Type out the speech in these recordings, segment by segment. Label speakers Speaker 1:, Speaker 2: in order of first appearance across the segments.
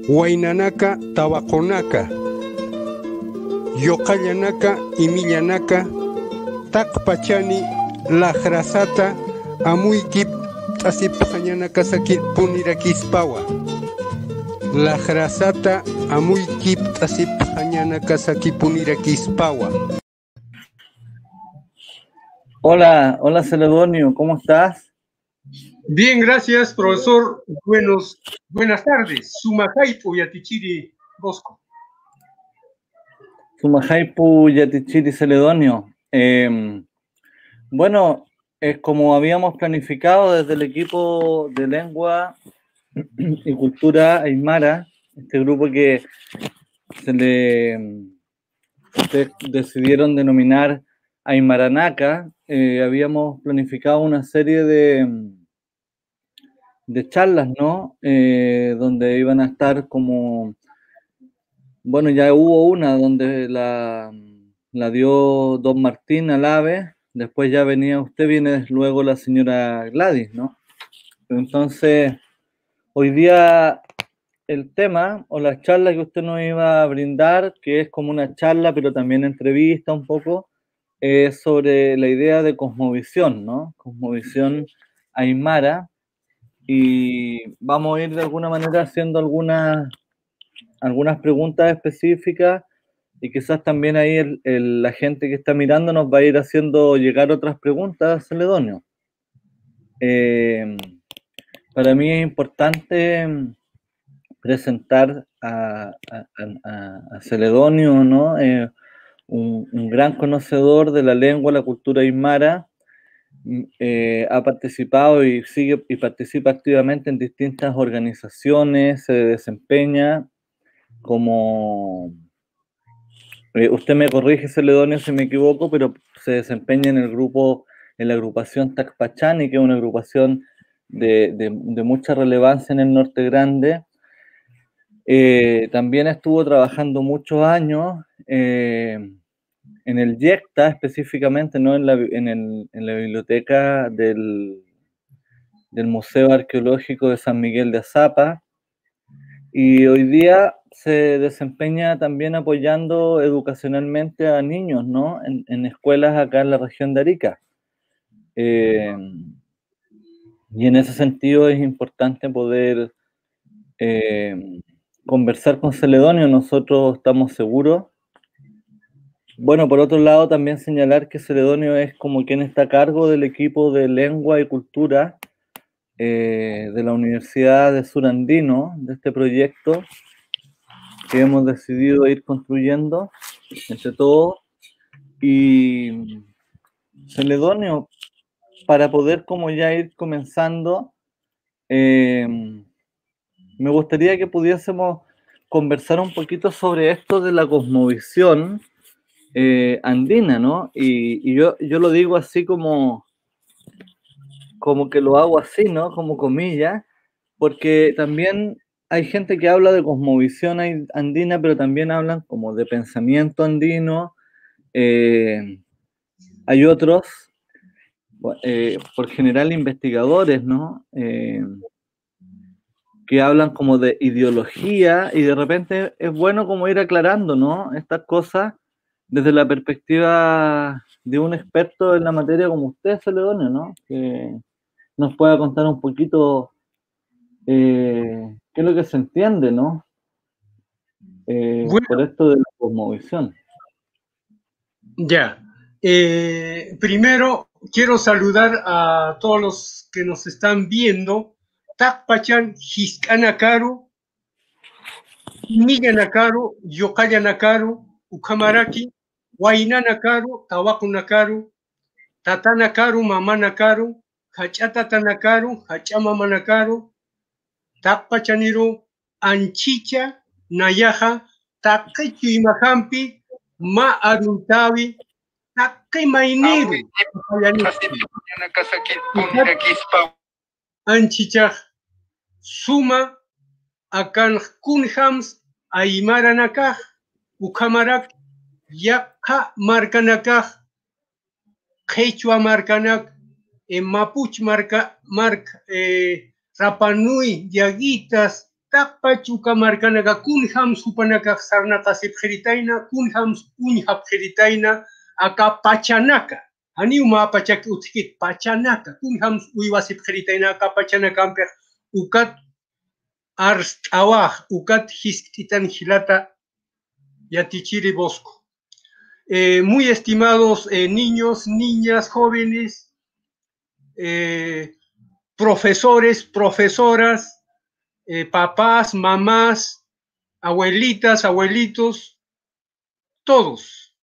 Speaker 1: Huaynanaka tawakonaka, yoqallanaka imillanaka, taqpachani laqrasata amuykip t'asipaqñanaka saki punirakispawa. Laqrasata amuykip t'asipaqñanaka saki punirakispawa.
Speaker 2: Hola, hola Celedonio, ¿cómo estás?
Speaker 3: Bien, gracias, profesor. Buenas tardes. Sumajaipo Yatichiri Bosco.
Speaker 2: Sumajaipu Yatichiri Celedonio. Bueno, como habíamos planificado desde el equipo de lengua y cultura aymara, este grupo que ustedes decidieron denominar Aymaranaka, habíamos planificado una serie de charlas, ¿no? Donde iban a estar como, bueno, ya hubo una donde la dio don Martín Alave, después ya viene luego la señora Gladys, ¿no? Entonces, hoy día el tema o la charla que usted nos iba a brindar, que es como una charla, pero también entrevista un poco, es sobre la idea de cosmovisión, ¿no? Cosmovisión aymara. Y vamos a ir de alguna manera haciendo algunas preguntas específicas y quizás también ahí la gente que está mirando nos va a ir haciendo llegar otras preguntas, Celedonio. Para mí es importante presentar a Celedonio, ¿no? Un gran conocedor de la lengua, la cultura aymara. Ha participado y participa activamente en distintas organizaciones, se desempeña como, usted me corrige, Celedonio, si me equivoco, pero se desempeña en la agrupación Tacpachani, que es una agrupación de mucha relevancia en el Norte Grande. También estuvo trabajando muchos años en el YECTA específicamente, ¿no? en la biblioteca del Museo Arqueológico de San Miguel de Azapa, y hoy día se desempeña también apoyando educacionalmente a niños, ¿no? En escuelas acá en la región de Arica. Y en ese sentido es importante poder conversar con Celedonio. Nosotros estamos seguros. Bueno, por otro lado, también señalar que Celedonio es como quien está a cargo del equipo de lengua y cultura de la Universidad de Surandino, de este proyecto que hemos decidido ir construyendo entre todos. Y Celedonio, para poder como ya ir comenzando, me gustaría que pudiésemos conversar un poquito sobre esto de la cosmovisión andina, ¿no? Y yo lo digo así como que lo hago así, ¿no? Como comillas, porque también hay gente que habla de cosmovisión andina, pero también hablan como de pensamiento andino. Hay otros, por general investigadores, ¿no? Que hablan como de ideología, y de repente es bueno como ir aclarando, ¿no? Estas cosas desde la perspectiva de un experto en la materia como usted, Celedonio, ¿no? Que nos pueda contar un poquito qué es lo que se entiende, ¿no?
Speaker 3: Bueno,
Speaker 2: por esto de la cosmovisión.
Speaker 3: Ya. Primero quiero saludar a todos los que nos están viendo. Takpachan, Hiskanakaru, Millanakaru, Yokayanakaru, Ukamaraki, Wainanakaru, Tawakunakaru, Tatanakaru, Mamanakaru, Hachatatanakaru, Hachamamanakaru, Takpachaniru, Anchicha, Nayaja, Takechuimahampi, Ma Aruntawi, Takemaineru, Anchicha, Suma, Akan Kunhams, Aymaranakaj, Ukamarak, Yaka Markanakaj, Quechua Markanak, Mapuch Rapanui, Diaguitas, Takpachuka markanaka kunham supanaka sarnata sepjeritaina, kunham unhapjeritaina, aka pachanaka. Aniuma pachak utkit pachanaka, kunham uiwa sepjeritaina, aka pachanaka ukat arst awah, ukat histitan hilata yatichiri bosco. Muy estimados niños, niñas, jóvenes, profesores, profesoras, papás, mamás, abuelitas, abuelitos, todos.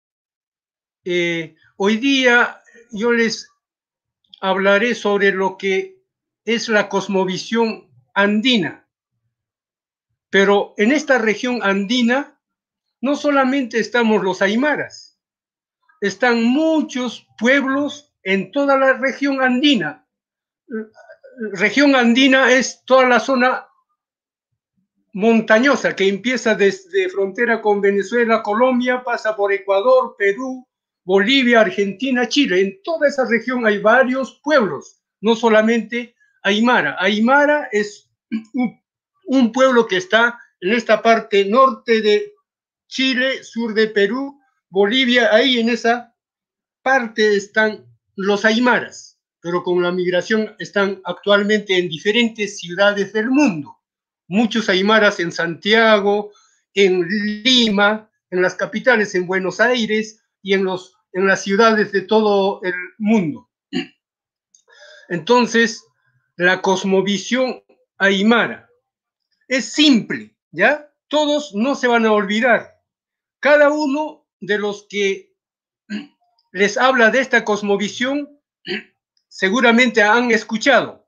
Speaker 3: Hoy día yo les hablaré sobre lo que es la cosmovisión andina. Pero en esta región andina no solamente estamos los aymaras, están muchos pueblos en toda la región andina. Región andina es toda la zona montañosa que empieza desde frontera con Venezuela, Colombia, pasa por Ecuador, Perú, Bolivia, Argentina, Chile. En toda esa región hay varios pueblos, no solamente Aymara. Aymara es un pueblo que está en esta parte norte de Chile, sur de Perú, Bolivia. Ahí en esa parte están los aymaras, pero con la migración están actualmente en diferentes ciudades del mundo. Muchos aymaras en Santiago, en Lima, en las capitales, en Buenos Aires y en las ciudades de todo el mundo. Entonces, la cosmovisión aymara es simple, ¿ya? Todos no se van a olvidar. Cada uno de los que les habla de esta cosmovisión seguramente han escuchado.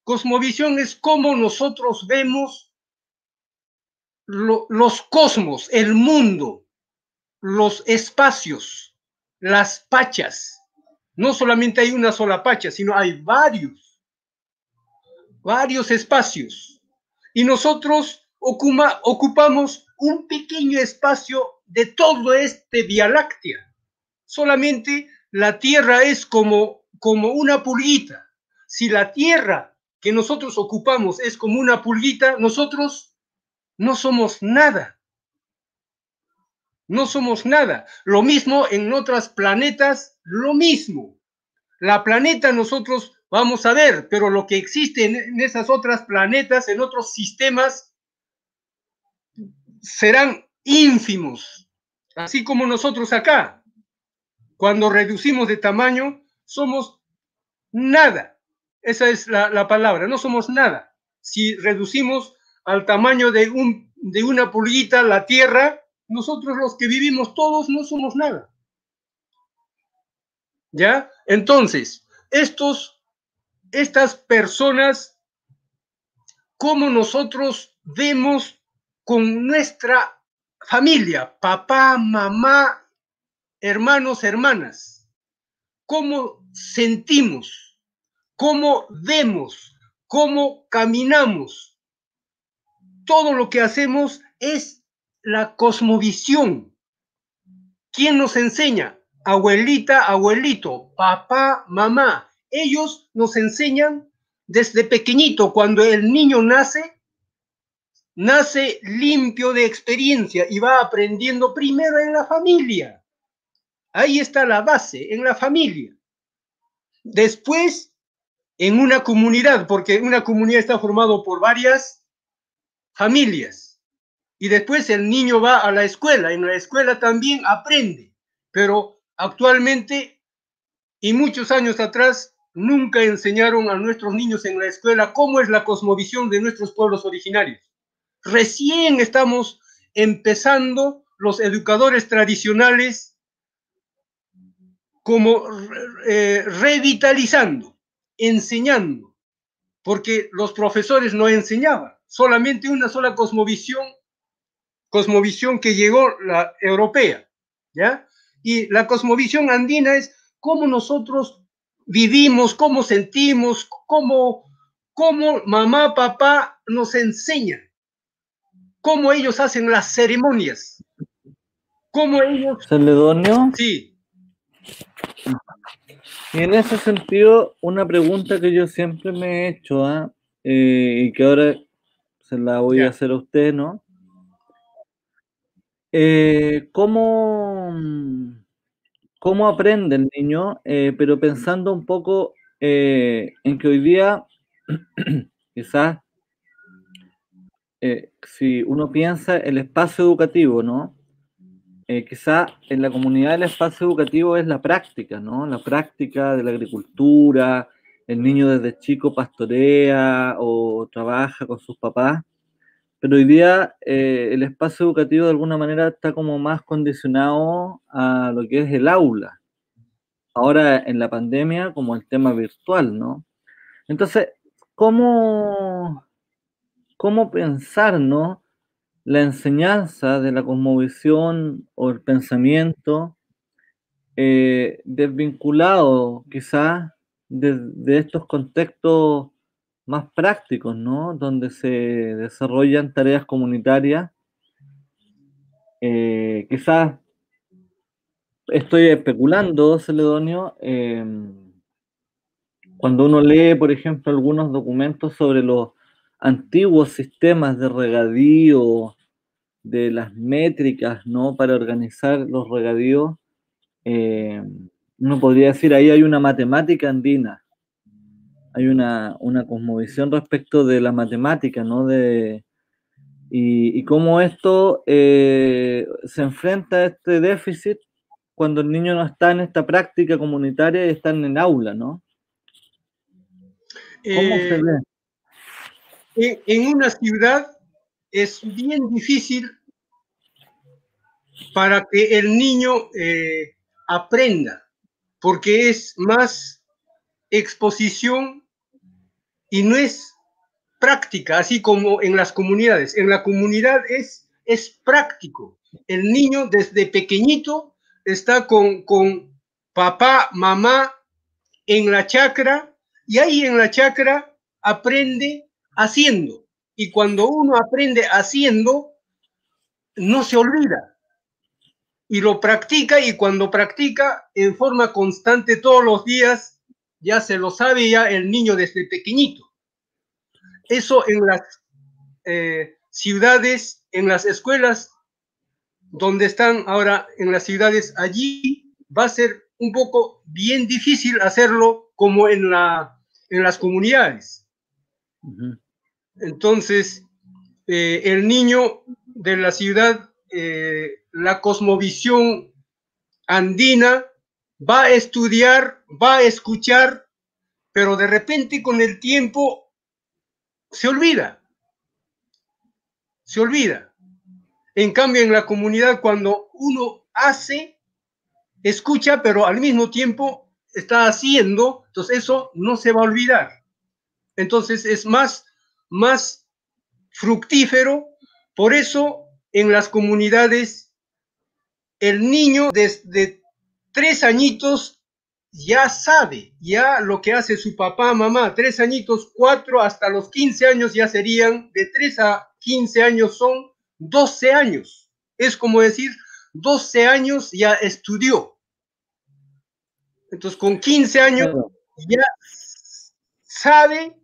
Speaker 3: Cosmovisión es cómo nosotros vemos los cosmos, el mundo, los espacios, las pachas. No solamente hay una sola pacha, sino hay varios espacios. Y nosotros ocupamos un pequeño espacio de todo este Vía Láctea. Solamente la Tierra es como una pulguita. Si la Tierra que nosotros ocupamos es como una pulguita, nosotros no somos nada. No somos nada. Lo mismo en otros planetas, lo mismo. La planeta nosotros vamos a ver, pero lo que existe en esas otras planetas, en otros sistemas, serán ínfimos. Así como nosotros acá. Cuando reducimos de tamaño, somos nada. Esa es la palabra, no somos nada. Si reducimos al tamaño de una pulguita la Tierra, nosotros los que vivimos todos no somos nada. ¿Ya? Entonces, estas personas, cómo nosotros vemos con nuestra familia, papá, mamá, hermanos, hermanas, cómo sentimos, cómo vemos, cómo caminamos. Todo lo que hacemos es la cosmovisión. ¿Quién nos enseña? Abuelita, abuelito, papá, mamá. Ellos nos enseñan desde pequeñito. Cuando el niño nace limpio de experiencia y va aprendiendo primero en la familia. Ahí está la base, en la familia. Después, en una comunidad, porque una comunidad está formada por varias familias. Y después el niño va a la escuela. En la escuela también aprende. Pero actualmente, y muchos años atrás, nunca enseñaron a nuestros niños en la escuela cómo es la cosmovisión de nuestros pueblos originarios. Recién estamos empezando los educadores tradicionales como revitalizando, enseñando, porque los profesores no enseñaban, solamente una sola cosmovisión que llegó, la europea, ¿ya? Y la cosmovisión andina es cómo nosotros vivimos, cómo sentimos, cómo mamá, papá nos enseñan, cómo ellos hacen las ceremonias, cómo ellos...
Speaker 2: Celedonio.
Speaker 3: Sí.
Speaker 2: Y en ese sentido, una pregunta que yo siempre me he hecho, y que ahora se la voy a hacer a usted, ¿no? ¿Cómo aprende el niño? Pero pensando un poco en que hoy día, quizás, si uno piensa el espacio educativo, ¿no? Quizás en la comunidad el espacio educativo es la práctica, ¿no? La práctica de la agricultura, el niño desde chico pastorea o trabaja con sus papás, pero hoy día el espacio educativo de alguna manera está como más condicionado a lo que es el aula. Ahora en la pandemia como el tema virtual, ¿no? Entonces, ¿cómo pensar, ¿no? La enseñanza de la cosmovisión o el pensamiento desvinculado quizás de estos contextos más prácticos, ¿no? Donde se desarrollan tareas comunitarias. Quizás estoy especulando, Celedonio, cuando uno lee, por ejemplo, algunos documentos sobre los antiguos sistemas de regadío, de las métricas, ¿no? Para organizar los regadíos, uno podría decir, ahí hay una matemática andina, hay una cosmovisión respecto de la matemática, ¿no? Y cómo esto se enfrenta a este déficit cuando el niño no está en esta práctica comunitaria y está en el aula, ¿no? ¿Cómo se ve?
Speaker 3: En una ciudad es bien difícil para que el niño aprenda, porque es más exposición y no es práctica, así como en las comunidades. En la comunidad es práctico. El niño desde pequeñito está con papá, mamá en la chacra, y ahí en la chacra aprende haciendo. Y cuando uno aprende haciendo, no se olvida. Y lo practica, y cuando practica en forma constante todos los días, ya se lo sabe ya el niño desde pequeñito. Eso en las ciudades, en las escuelas donde están ahora en las ciudades, allí va a ser un poco bien difícil hacerlo como en las comunidades. Uh-huh. Entonces, el niño de la ciudad, la cosmovisión andina, va a estudiar, va a escuchar, pero de repente con el tiempo se olvida. Se olvida. En cambio, en la comunidad, cuando uno hace, escucha, pero al mismo tiempo está haciendo, entonces eso no se va a olvidar. Entonces es más fructífero. Por eso en las comunidades el niño desde 3 añitos ya sabe, ya lo que hace su papá, mamá. 3 añitos, 4 hasta los 15 años ya serían, de 3 a 15 años son 12 años. Es como decir, 12 años ya estudió. Entonces, con 15 años ya sabe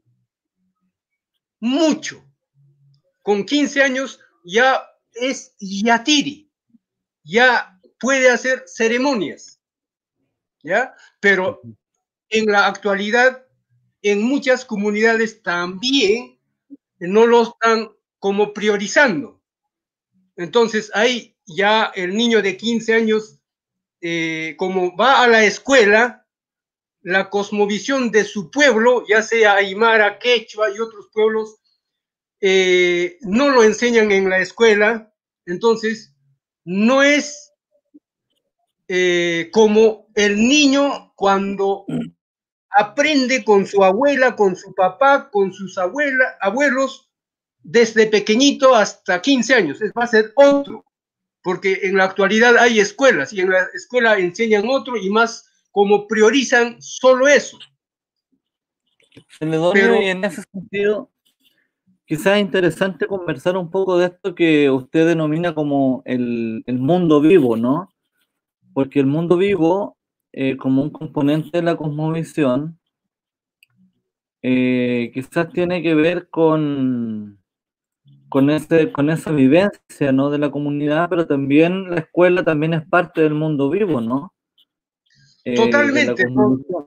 Speaker 3: mucho. Con 15 años ya es yatiri, ya puede hacer ceremonias, ¿ya? Pero en la actualidad, en muchas comunidades también no lo están como priorizando. Entonces, ahí ya el niño de 15 años, como va a la escuela, la cosmovisión de su pueblo, ya sea aymara, quechua y otros pueblos, no lo enseñan en la escuela. Entonces no es como el niño cuando aprende con su abuela, con su papá, con sus abuelos, desde pequeñito hasta 15 años. Va a ser otro, porque en la actualidad hay escuelas y en la escuela enseñan otro, y más como priorizan solo eso.
Speaker 2: Celedonio, y en ese sentido, quizás es interesante conversar un poco de esto que usted denomina como el mundo vivo, ¿no? Porque el mundo vivo, como un componente de la cosmovisión, quizás tiene que ver con con esa vivencia, ¿no? De la comunidad, pero también la escuela también es parte del mundo vivo, ¿no? De la
Speaker 3: Totalmente,
Speaker 2: cosmovisión.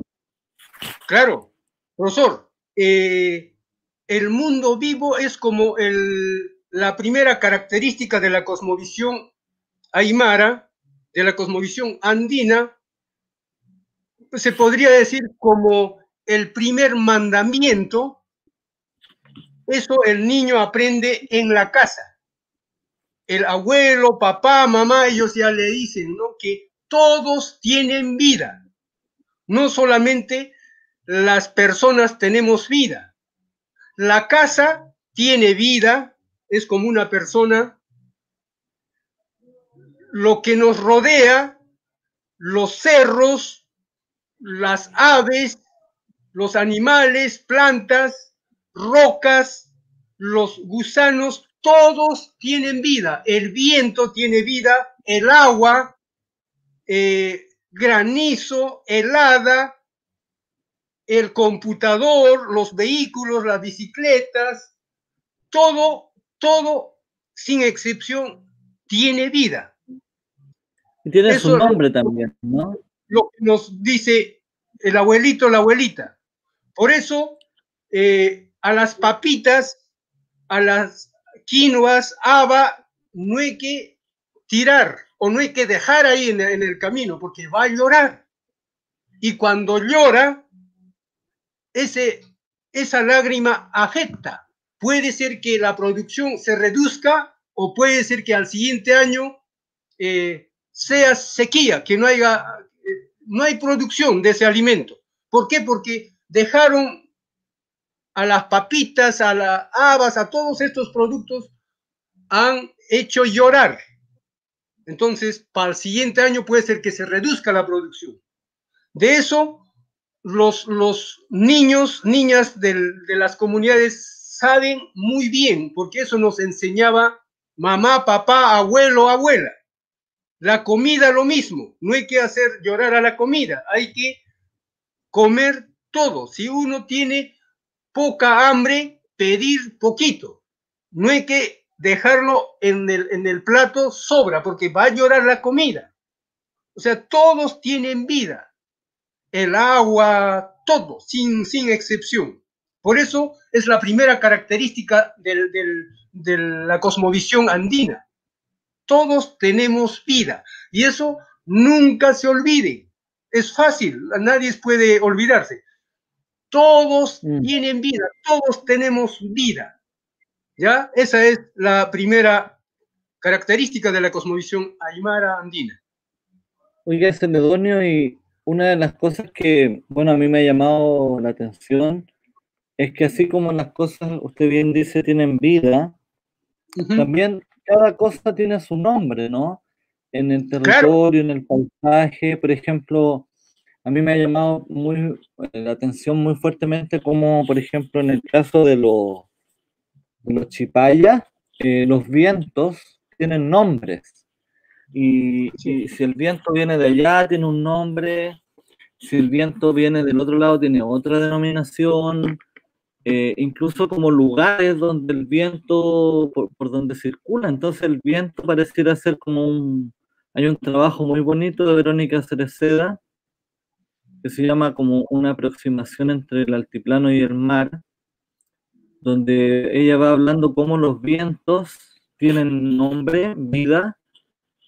Speaker 3: claro, profesor. El mundo vivo es como la primera característica de la cosmovisión aymara, de la cosmovisión andina, se podría decir como el primer mandamiento. Eso el niño aprende en la casa. El abuelo, papá, mamá, ellos ya le dicen, ¿no? Que todos tienen vida. No solamente las personas tenemos vida. La casa tiene vida, es como una persona. Lo que nos rodea, los cerros, las aves, los animales, plantas, rocas, los gusanos, todos tienen vida. El viento tiene vida, el agua, granizo, helada, el computador, los vehículos, las bicicletas, todo, sin excepción, tiene vida.
Speaker 2: Y tiene su
Speaker 3: Eso
Speaker 2: nombre también, ¿no?
Speaker 3: lo que nos dice el abuelito, la abuelita. Por eso, a las papitas, a las quinoas, haba, no hay que tirar o no hay que dejar ahí en el camino porque va a llorar. Y cuando llora, esa lágrima afecta. Puede ser que la producción se reduzca o puede ser que al siguiente año sea sequía, que no hay producción de ese alimento. ¿Por qué? Porque dejaron a las papitas, a las habas, a todos estos productos, han hecho llorar. Entonces, para el siguiente año puede ser que se reduzca la producción. De eso, los niños, niñas de las comunidades saben muy bien, porque eso nos enseñaba mamá, papá, abuelo, abuela. La comida lo mismo, no hay que hacer llorar a la comida, hay que comer todo. Si uno tiene poca hambre, pedir poquito. No hay que dejarlo en el plato sobra, porque va a llorar la comida. O sea, todos tienen vida. El agua, todo, sin excepción. Por eso es la primera característica de la cosmovisión andina. Todos tenemos vida y eso nunca se olvide. Es fácil, nadie puede olvidarse. Todos tienen vida, todos tenemos vida. ¿Ya? Esa es la primera característica de la cosmovisión aymara andina.
Speaker 2: Oiga, Celedonio, y una de las cosas que, bueno, a mí me ha llamado la atención es que así como las cosas, usted bien dice, tienen vida, también cada cosa tiene su nombre, ¿no? En el territorio, en el paisaje, por ejemplo, a mí me ha llamado la atención muy fuertemente como, por ejemplo, en el caso de los chipayas, los vientos tienen nombres. Y si el viento viene de allá, tiene un nombre. Si el viento viene del otro lado, tiene otra denominación. Incluso como lugares donde el viento, por donde circula. Entonces el viento pareciera ser como hay un trabajo muy bonito de Verónica Cereceda que se llama como una aproximación entre el altiplano y el mar, donde ella va hablando cómo los vientos tienen nombre, vida,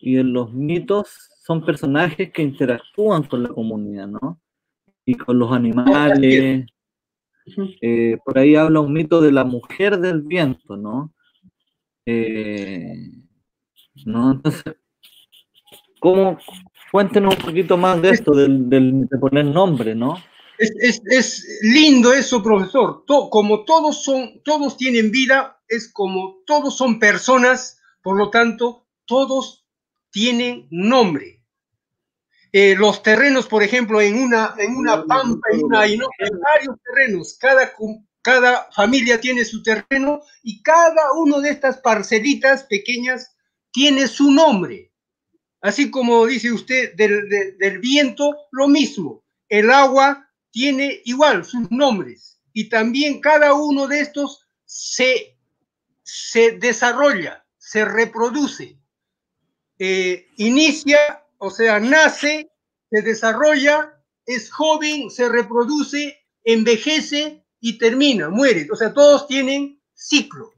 Speaker 2: y en los mitos son personajes que interactúan con la comunidad, ¿no? Y con los animales. Por ahí habla un mito de la mujer del viento, ¿no? ¿No? Entonces, cuéntenos un poquito más de esto, de poner nombre, ¿no?
Speaker 3: Es lindo eso, profesor. Como todos tienen vida, es como todos son personas, por lo tanto, todos tienen nombre. Los terrenos, por ejemplo, en una pampa, en varios terrenos, cada familia tiene su terreno y cada uno de estas parcelitas pequeñas tiene su nombre. Así como dice usted del viento, lo mismo. El agua tiene igual sus nombres y también cada uno de estos se se desarrolla, se reproduce, inicia, o sea, nace, se desarrolla, es joven, se reproduce, envejece y termina, muere. O sea, todos tienen ciclo.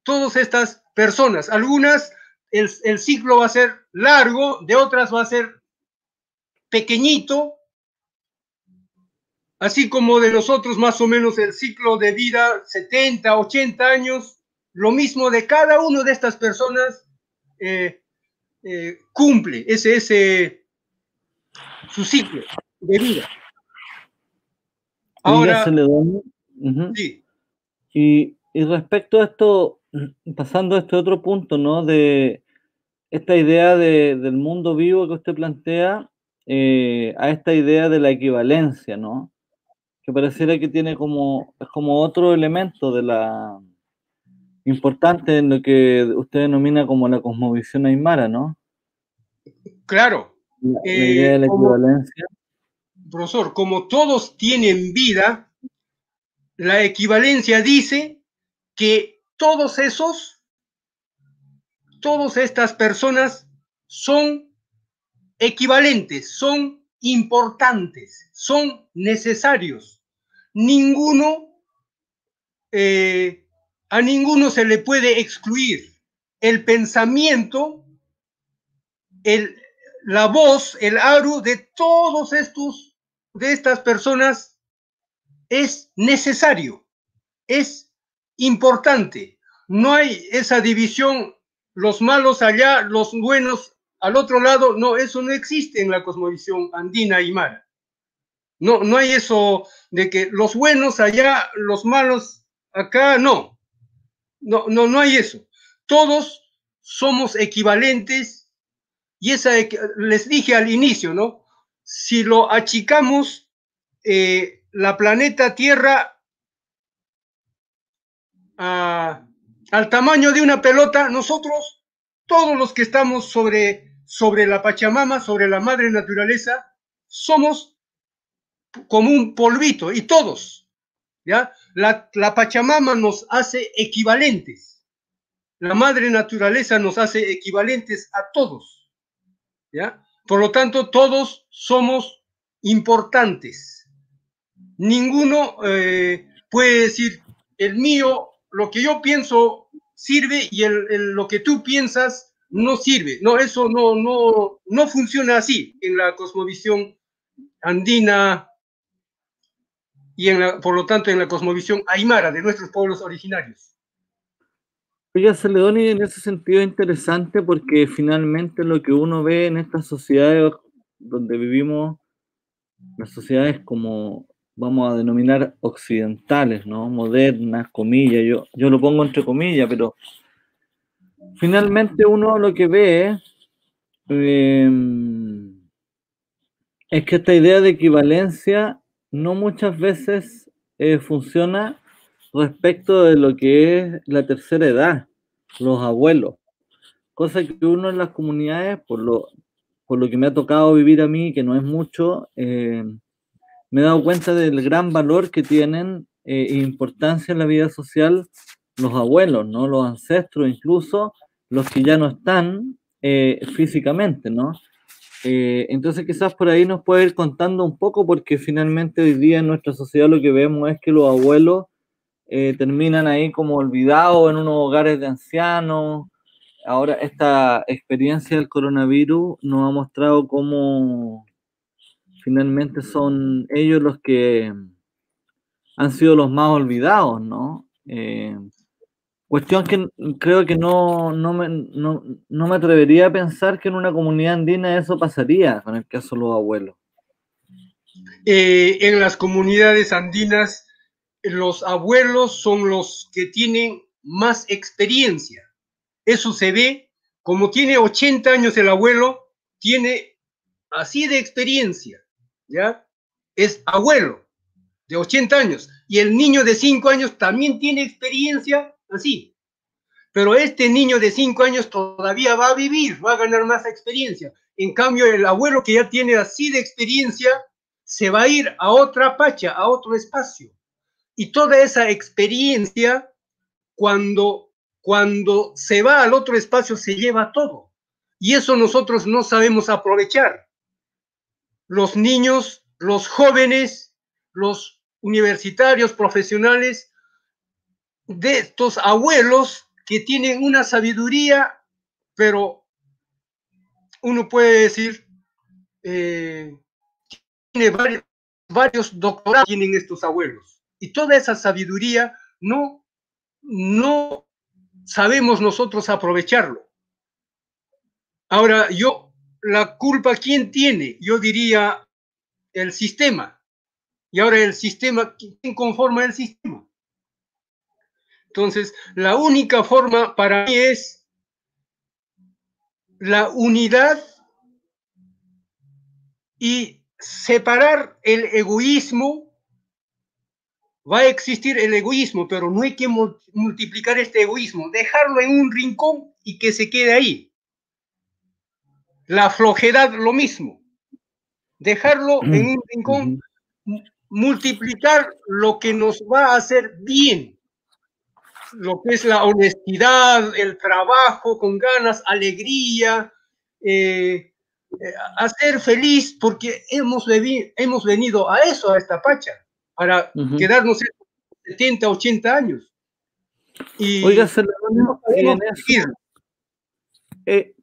Speaker 3: Todas estas personas, algunas el ciclo va a ser largo, de otras va a ser pequeñito, así como de los otros más o menos el ciclo de vida 70, 80 años, lo mismo de cada una de estas personas cumple su ciclo de vida. Ahora,
Speaker 2: sí. Y respecto a esto, pasando a este otro punto, ¿no? De esta idea del mundo vivo que usted plantea, a esta idea de la equivalencia, ¿no? Que pareciera que tiene es como otro elemento de la importante en lo que usted denomina como la cosmovisión aymara, ¿no?
Speaker 3: Claro.
Speaker 2: La idea de la equivalencia.
Speaker 3: Profesor, como todos tienen vida, la equivalencia dice que todas estas personas son equivalentes, son importantes, son necesarios. A ninguno se le puede excluir. El pensamiento, la voz, el aru de de estas personas es necesario, es importante. No hay esa división, los malos allá, los buenos al otro lado. No, eso no existe en la cosmovisión andina aymara. No hay eso de que los buenos allá, los malos acá, no hay eso. Todos somos equivalentes y les dije al inicio, ¿no? Si lo achicamos, la planeta Tierra al tamaño de una pelota, nosotros, todos los que estamos sobre la Pachamama, sobre la madre naturaleza, somos como un polvito, y todos, ¿ya? La Pachamama nos hace equivalentes, la madre naturaleza nos hace equivalentes a todos, ¿ya? Por lo tanto, todos somos importantes. Ninguno puede decir, el mío, lo que yo pienso sirve y lo que tú piensas no sirve. No, eso no funciona así en la cosmovisión andina y por lo tanto en la cosmovisión aymara de nuestros pueblos originarios.
Speaker 2: Oiga, Celedonio, en ese sentido es interesante porque finalmente lo que uno ve en estas sociedades donde vivimos, las sociedades como vamos a denominar occidentales, ¿no? Modernas, comillas, yo lo pongo entre comillas, pero finalmente uno lo que ve es que esta idea de equivalencia no muchas veces funciona respecto de lo que es la tercera edad, los abuelos, cosa que uno en las comunidades, por lo que me ha tocado vivir a mí, que no es mucho, me he dado cuenta del gran valor que tienen e importancia en la vida social los abuelos, ¿no? Los ancestros, incluso los que ya no están físicamente, ¿no? Entonces quizás por ahí nos puede ir contando un poco, porque finalmente hoy día en nuestra sociedad lo que vemos es que los abuelos terminan ahí como olvidados en unos hogares de ancianos. Ahora esta experiencia del coronavirus nos ha mostrado cómo finalmente son ellos los que han sido los más olvidados, ¿no? Cuestión que creo que no me atrevería a pensar que en una comunidad andina eso pasaría con el caso de los abuelos.
Speaker 3: En las comunidades andinas, los abuelos son los que tienen más experiencia. Eso se ve, como tiene 80 años el abuelo, tiene así de experiencia, ¿ya? Es abuelo de 80 años. Y el niño de 5 años también tiene experiencia así. Pero este niño de 5 años todavía va a vivir, va a ganar más experiencia. En cambio, el abuelo que ya tiene así de experiencia se va a ir a otra pacha, a otro espacio. Y toda esa experiencia cuando se va al otro espacio se lleva todo. Y eso nosotros no sabemos aprovechar. Los niños, los jóvenes, los universitarios, profesionales, de estos abuelos que tienen una sabiduría, pero uno puede decir, tiene varios doctorados tienen estos abuelos. Y toda esa sabiduría no sabemos nosotros aprovecharlo. Ahora, la culpa, ¿quién tiene? Yo diría el sistema. Y ahora el sistema, ¿quién conforma el sistema? Entonces, la única forma para mí es la unidad y separar el egoísmo. Va a existir el egoísmo, pero no hay que multiplicar este egoísmo, dejarlo en un rincón y que se quede ahí. La flojedad, lo mismo. Dejarlo en un rincón, multiplicar lo que nos va a hacer bien, lo que es la honestidad, el trabajo con ganas, alegría, hacer feliz, porque hemos venido a eso, a esta pacha, para quedarnos 70, 80 años. Y
Speaker 2: oiga, Celedonio,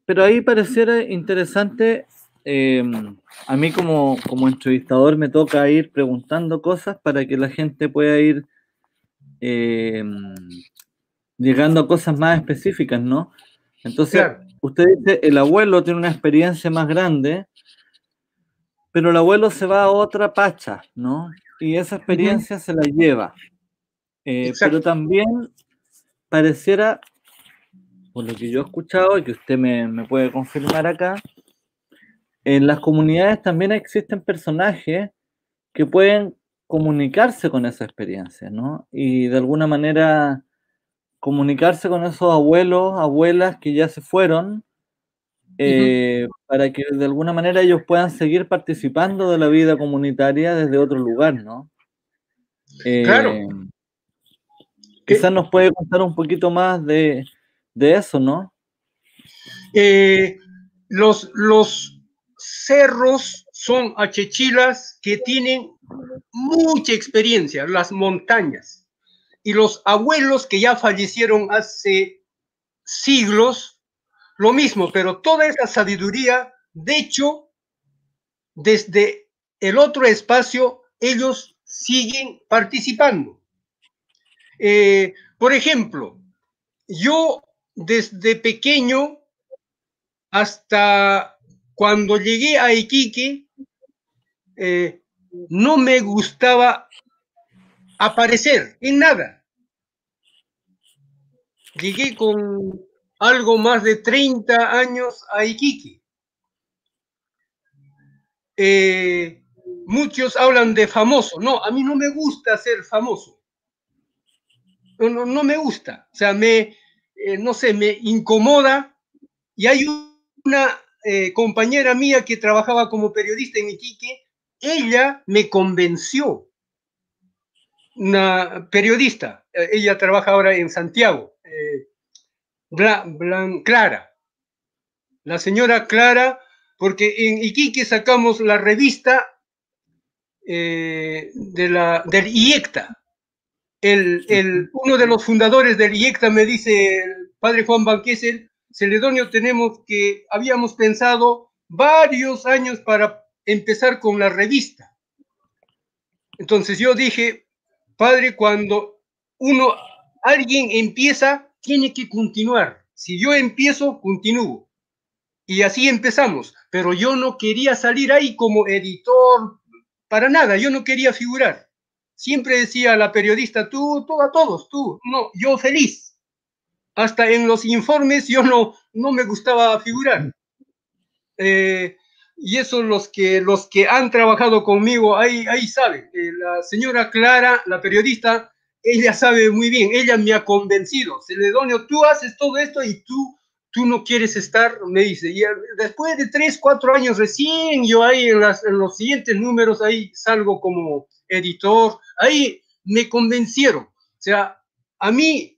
Speaker 2: pero ahí pareciera interesante, a mí como entrevistador me toca ir preguntando cosas para que la gente pueda ir llegando a cosas más específicas, ¿no? Entonces, claro, usted dice, el abuelo tiene una experiencia más grande, pero el abuelo se va a otra pacha, ¿no? Y esa experiencia se la lleva. Pero también pareciera, por lo que yo he escuchado y que usted me puede confirmar acá, en las comunidades también existen personajes que pueden comunicarse con esa experiencia, ¿no? Y de alguna manera comunicarse con esos abuelos, abuelas que ya se fueron, para que de alguna manera ellos puedan seguir participando de la vida comunitaria desde otro lugar, ¿no?
Speaker 3: Claro.
Speaker 2: Quizás nos puede contar un poquito más de eso, ¿no?
Speaker 3: Los cerros son achechilas que tienen mucha experiencia, las montañas. Y los abuelos que ya fallecieron hace siglos, lo mismo, pero toda esa sabiduría, de hecho, desde el otro espacio, ellos siguen participando. Por ejemplo, yo desde pequeño hasta cuando llegué a Iquique, no me gustaba aparecer en nada. Llegué con algo más de 30 años a Iquique. Muchos hablan de famoso. No, a mí no me gusta ser famoso. No me gusta. O sea, no sé, me incomoda. Y hay una compañera mía que trabajaba como periodista en Iquique. Ella me convenció. Una periodista. Ella trabaja ahora en Santiago. Clara. La señora Clara, porque en Iquique sacamos la revista del IECTA. Uno de los fundadores del IECTA me dice, el padre Juan Banquesel, Celedonio, habíamos pensado varios años para empezar con la revista. Entonces yo dije, padre, cuando alguien empieza, tiene que continuar. Si yo empiezo, continúo. Y así empezamos. Pero yo no quería salir ahí como editor, para nada, yo no quería figurar. Siempre decía a la periodista, tú, a todos, tú. No, yo feliz. Hasta en los informes yo no me gustaba figurar. Y eso los que han trabajado conmigo, ahí saben. La señora Clara, la periodista, ella sabe muy bien, ella me ha convencido. Celedonio, tú haces todo esto y tú no quieres estar, me dice. Y después de 3, 4 años recién, yo ahí en los siguientes números, ahí salgo como editor. Ahí me convencieron. O sea, a mí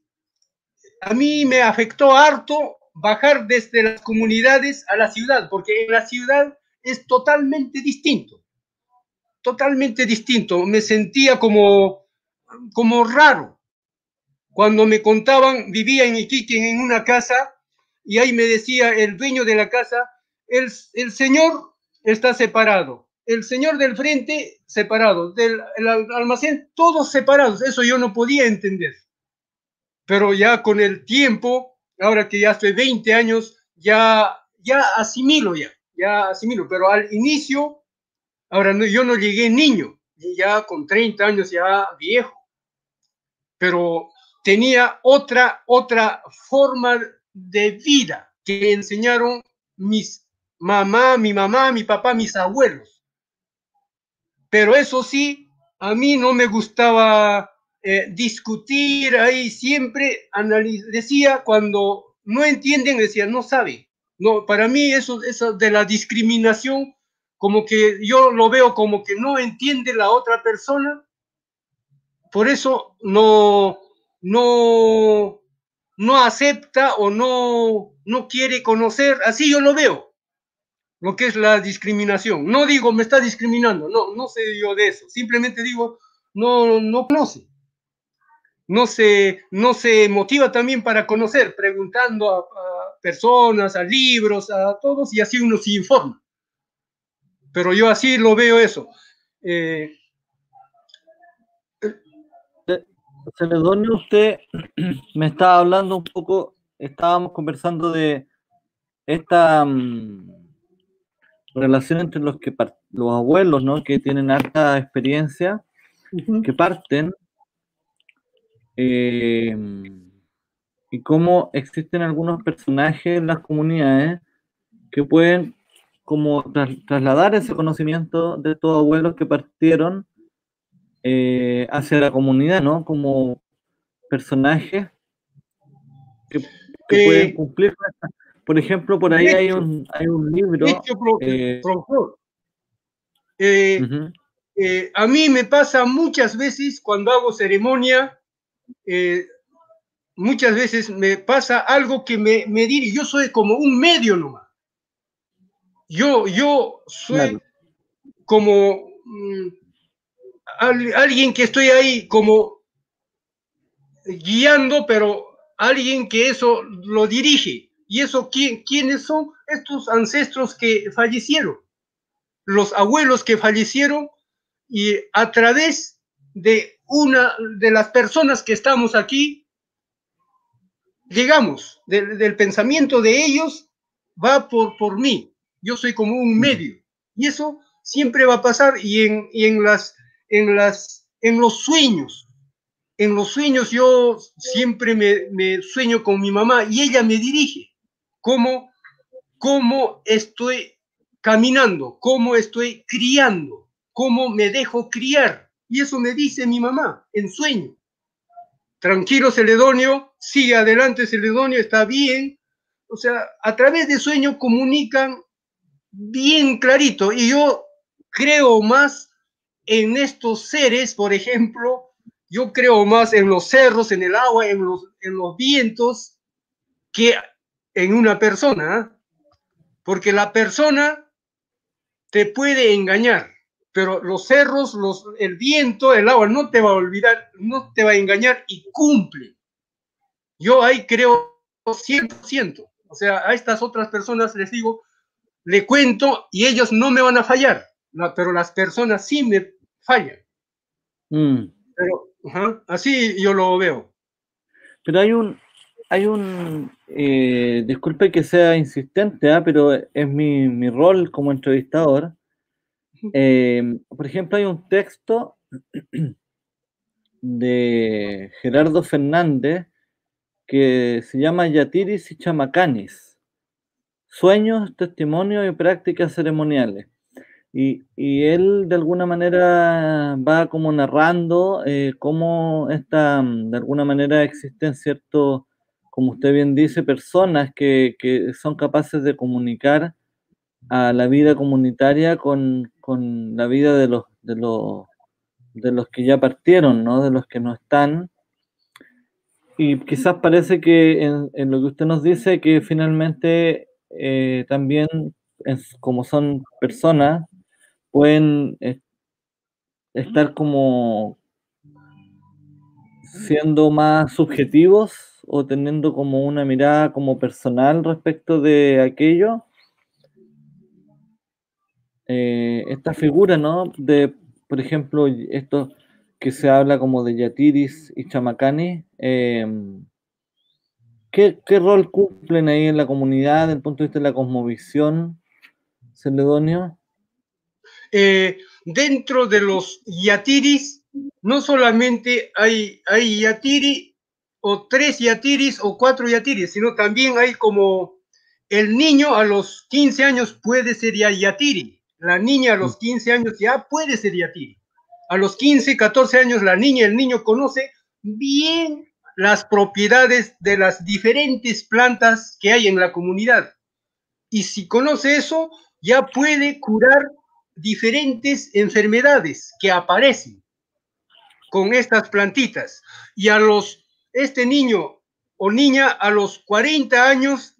Speaker 3: a mí me afectó harto bajar desde las comunidades a la ciudad, porque en la ciudad es totalmente distinto, totalmente distinto. Me sentía como raro. Cuando me contaban, vivía en Iquique en una casa, y ahí me decía el dueño de la casa, el señor está separado, el señor del frente separado, del el almacén, todos separados. Eso yo no podía entender. Pero ya con el tiempo, ahora que ya estoy 20 años, ya asimilo, ya asimilo. Pero al inicio, ahora no, yo no llegué niño, y ya con 30 años ya viejo, pero tenía otra forma de vida que enseñaron mi mamá, mi papá, mis abuelos. Pero eso sí, a mí no me gustaba discutir ahí, siempre decía cuando no entienden, decía, no sabe. No, para mí eso de la discriminación, como que yo lo veo como que no entiende la otra persona, por eso no acepta o no quiere conocer, así yo lo veo, lo que es la discriminación. No digo me está discriminando, no sé yo de eso, simplemente digo no conoce, no se motiva también para conocer, preguntando a personas, a libros, a todos, y así uno se informa. Pero yo así lo veo eso.
Speaker 2: Celedonio, usted me estaba hablando un poco, estábamos conversando de esta relación entre los abuelos, ¿no? Que tienen harta experiencia, que parten, y cómo existen algunos personajes en las comunidades que pueden como trasladar ese conocimiento de estos abuelos que partieron hacia la comunidad, ¿no? Como personajes que pueden cumplir. Por ejemplo, por ahí hay un libro.
Speaker 3: Profesor,
Speaker 2: Uh-huh.
Speaker 3: A mí me pasa muchas veces cuando hago ceremonia, muchas veces me pasa algo que me dirige. Yo soy como un medio nomás. Yo soy como alguien que estoy ahí como guiando, pero alguien que eso lo dirige. ¿Y eso quiénes son? Estos ancestros que fallecieron, los abuelos que fallecieron, y a través de una de las personas que estamos aquí, llegamos, del pensamiento de ellos, va por mí. Yo soy como un medio. Y eso siempre va a pasar, y en los sueños. En los sueños yo siempre me sueño con mi mamá y ella me dirige. Cómo estoy caminando, cómo estoy criando, cómo me dejo criar. Y eso me dice mi mamá en sueño. Tranquilo, Celedonio, sigue adelante, Celedonio, está bien. O sea, a través de sueño comunican bien clarito. Y yo creo más en estos seres, por ejemplo, yo creo más en los cerros, en el agua, en los vientos, que en una persona, porque la persona te puede engañar, pero los cerros, el viento, el agua no te va a olvidar, no te va a engañar y cumple. Yo ahí creo 100%. O sea, a estas otras personas les digo, le cuento y ellos no me van a fallar, pero las personas sí me fallan. Pero así yo lo veo.
Speaker 2: Pero hay un disculpe que sea insistente, pero es mi rol como entrevistador. Por ejemplo, hay un texto de Gerardo Fernández que se llama Yatiris y Chamacanis, sueños, testimonios y prácticas ceremoniales. Y él de alguna manera va como narrando cómo de alguna manera existen ciertos, como usted bien dice, personas que son capaces de comunicar a la vida comunitaria con la vida de los que ya partieron, ¿no? De los que no están. Y quizás parece que en lo que usted nos dice, que finalmente también, como son personas, pueden estar como siendo más subjetivos o teniendo como una mirada como personal respecto de aquello. Esta figura, ¿no? De, por ejemplo, esto que se habla como de Yatiris y Chamacani, ¿qué rol cumplen ahí en la comunidad desde el punto de vista de la cosmovisión, Celedonio?
Speaker 3: Dentro de los yatiris, no solamente hay yatiri o 3 yatiris o 4 yatiris, sino también hay como el niño a los 15 años puede ser ya yatiri, la niña a los 15 años ya puede ser yatiri. A los 15, 14 años la niña, el niño conoce bien las propiedades de las diferentes plantas que hay en la comunidad. Y si conoce eso, ya puede curar diferentes enfermedades que aparecen con estas plantitas. Y este niño o niña a los 40 años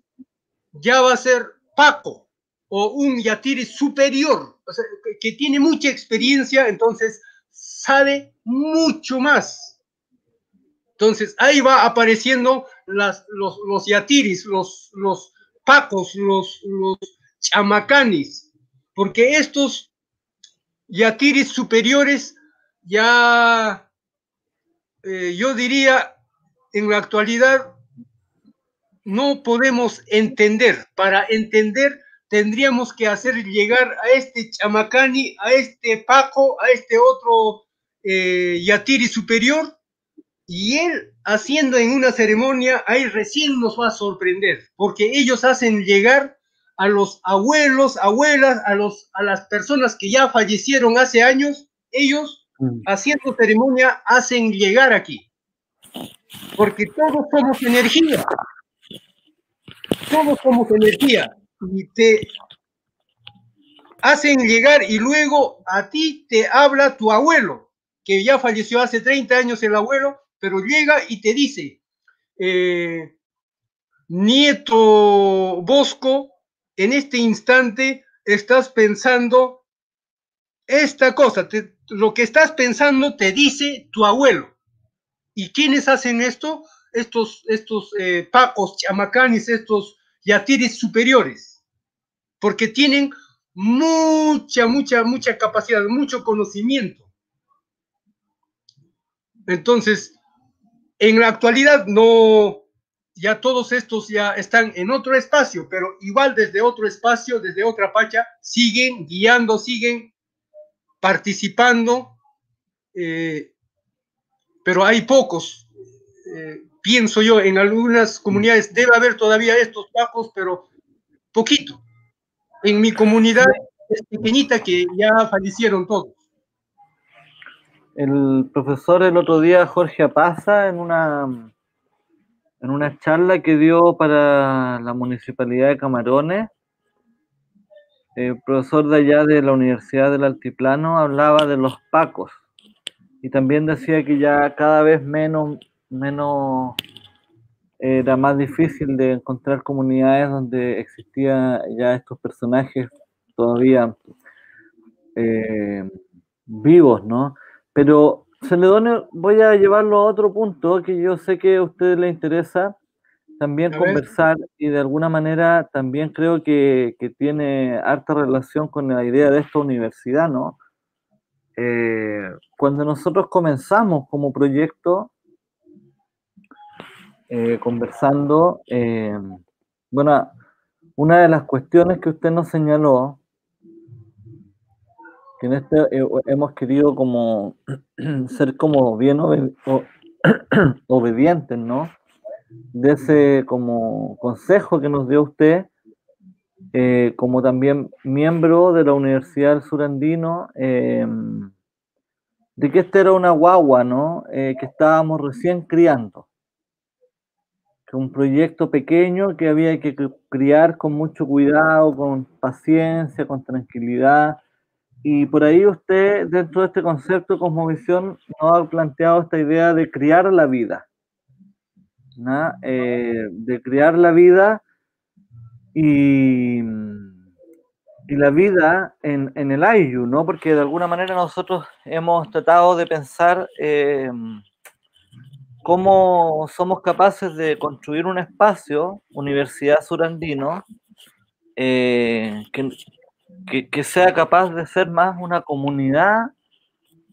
Speaker 3: ya va a ser Paco o un yatiri superior, o sea, que tiene mucha experiencia, entonces sabe mucho más. Entonces ahí va apareciendo los yatiris, los pacos, los chamacanis, porque estos yatiris superiores ya, yo diría, en la actualidad no podemos entender. Para entender tendríamos que hacer llegar a este chamacani, a este paco, a este otro yatiri superior, y él haciendo en una ceremonia, ahí recién nos va a sorprender, porque ellos hacen llegar a los abuelos, abuelas, a las personas que ya fallecieron hace años, ellos haciendo ceremonia hacen llegar aquí, porque todos somos energía, y te hacen llegar y luego a ti te habla tu abuelo, que ya falleció hace 30 años el abuelo, pero llega y te dice, nieto Bosco, en este instante estás pensando esta cosa, lo que estás pensando te dice tu abuelo. ¿Y quiénes hacen esto? Estos pacos, chamacanis, estos yatiris superiores, porque tienen mucha capacidad, mucho conocimiento. Entonces, en la actualidad no, ya todos estos ya están en otro espacio, pero igual desde otro espacio, desde otra pacha, siguen guiando, siguen participando, pero hay pocos. Pienso yo, en algunas comunidades debe haber todavía estos pacos, pero poquito. En mi comunidad es pequeñita que ya fallecieron todos.
Speaker 2: El profesor el otro día, Jorge Apaza, en una charla que dio para la Municipalidad de Camarones, el profesor de allá de la Universidad del Altiplano hablaba de los pacos y también decía que ya cada vez menos era más difícil de encontrar comunidades donde existían ya estos personajes todavía vivos, ¿no? Pero, Celedonio, voy a llevarlo a otro punto que yo sé que a usted le interesa también conversar y de alguna manera también creo que tiene harta relación con la idea de esta universidad, ¿no? Cuando nosotros comenzamos como proyecto, conversando, bueno, una de las cuestiones que usted nos señaló, que en este hemos querido como ser como bien obedientes, ¿no? De ese como consejo que nos dio usted, como también miembro de la Universidad del Surandino, de que esta era una guagua, ¿no? Que estábamos recién criando. Que un proyecto pequeño que había que criar con mucho cuidado, con paciencia, con tranquilidad. Y por ahí usted, dentro de este concepto de cosmovisión, nos ha planteado esta idea de criar la vida. ¿no? De crear la vida y la vida en el Ayllu, ¿no? Porque de alguna manera nosotros hemos tratado de pensar cómo somos capaces de construir un espacio, Universidad Surandino, que sea capaz de ser más una comunidad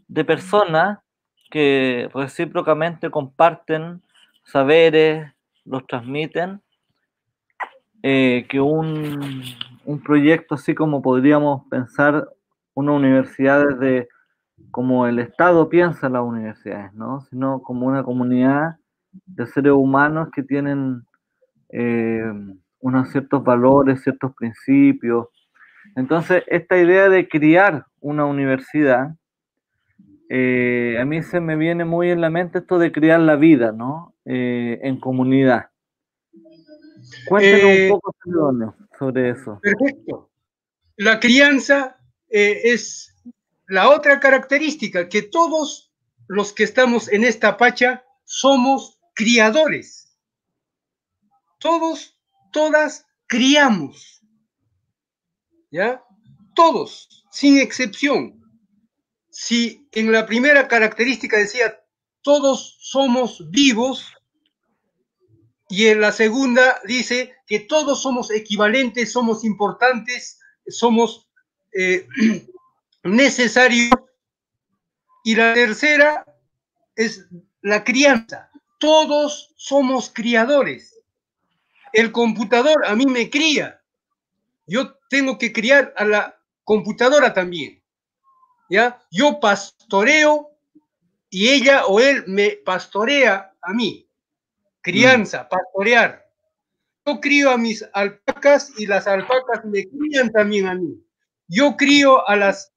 Speaker 2: de personas que recíprocamente comparten saberes, los transmiten, que un proyecto así como podríamos pensar una universidad desde como el Estado piensa las universidades, ¿no? Sino como una comunidad de seres humanos que tienen eh, unos ciertos valores, ciertos principios. Entonces, esta idea de criar una universidad, a mí se me viene muy en la mente esto de criar la vida, ¿no? En comunidad. Cuéntenos un poco, Celedonio, sobre eso.
Speaker 3: Perfecto. La crianza es la otra característica, que todos los que estamos en esta pacha somos criadores. Todos, todas criamos. ¿Ya? Todos, sin excepción. Si en la primera característica decía todos somos vivos, y en la segunda dice que todos somos equivalentes, somos importantes, somos necesarios, y la tercera es la crianza. Todos somos criadores. El computador a mí me cría. Yo tengo que criar a la computadora también. ¿Ya? Yo pastoreo y ella o él me pastorea a mí. Crianza, pastorear. Yo crío a mis alpacas y las alpacas me crían también a mí. Yo crío a las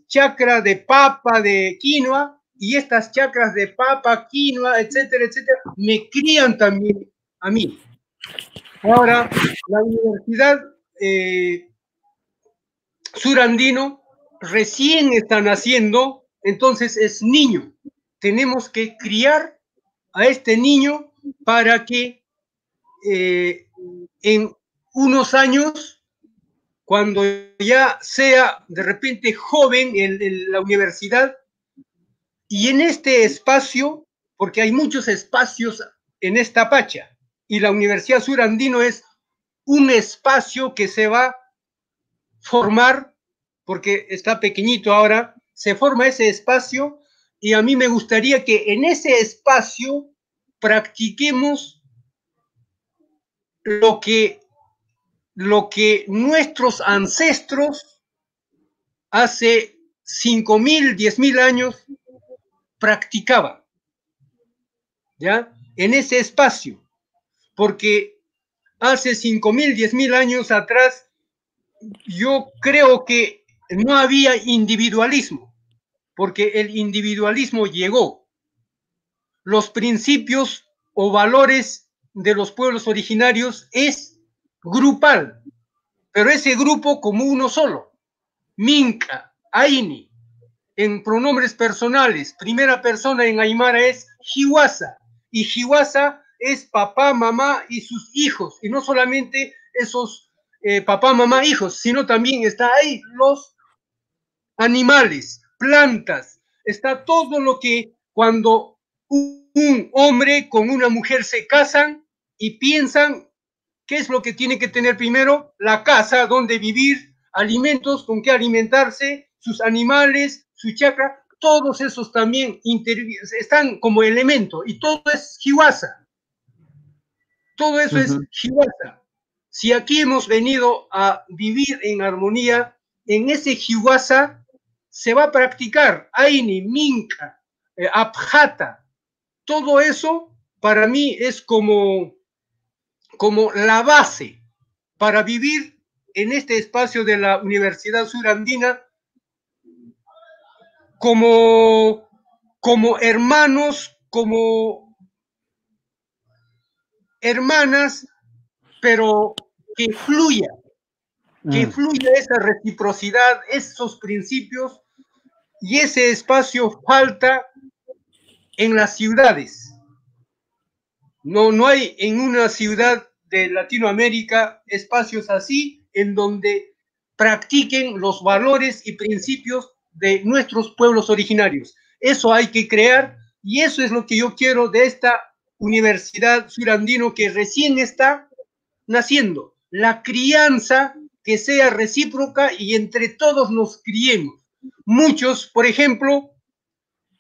Speaker 3: chacras de papa, de quinoa, y estas chacras de papa, quinoa, etcétera, etcétera, me crían también a mí. Ahora, la Universidad Surandino recién está naciendo, entonces es niño. Tenemos que criar a este niño para que en unos años, cuando ya sea de repente joven en la universidad, y en este espacio, porque hay muchos espacios en esta pacha, y la Universidad Surandino es un espacio que se va a formar, porque está pequeñito ahora, se forma ese espacio, y a mí me gustaría que en ese espacio practiquemos lo que nuestros ancestros hace 5.000, 10.000 años practicaban, ¿ya? En ese espacio, porque hace 5.000, 10.000 años atrás, yo creo que no había individualismo, porque el individualismo llegó. Los principios o valores de los pueblos originarios es grupal, pero ese grupo como uno solo. Minca, Aini, en pronombres personales, primera persona en Aymara es Hiwasa, y Hiwasa es papá, mamá y sus hijos, y no solamente esos papá, mamá, hijos, sino también está ahí los animales, plantas, está todo lo que cuando un hombre con una mujer se casan y piensan qué es lo que tiene que tener primero, la casa donde vivir, alimentos con que alimentarse, sus animales, su chakra, todos esos también están como elemento, y todo es Hiwasa. Todo eso es Hiwasa. Si aquí hemos venido a vivir en armonía, en ese Hiwasa se va a practicar Aini, Minka, Abjata. Todo eso para mí es como la base para vivir en este espacio de la Universidad Surandina como hermanos, como hermanas, pero que fluya esa reciprocidad, esos principios, y ese espacio falta en las ciudades. No hay en una ciudad de Latinoamérica espacios así en donde practiquen los valores y principios de nuestros pueblos originarios. Eso hay que crear y eso es lo que yo quiero de esta Universidad Surandino que recién está naciendo. La crianza que sea recíproca y entre todos nos criemos. Muchos, por ejemplo,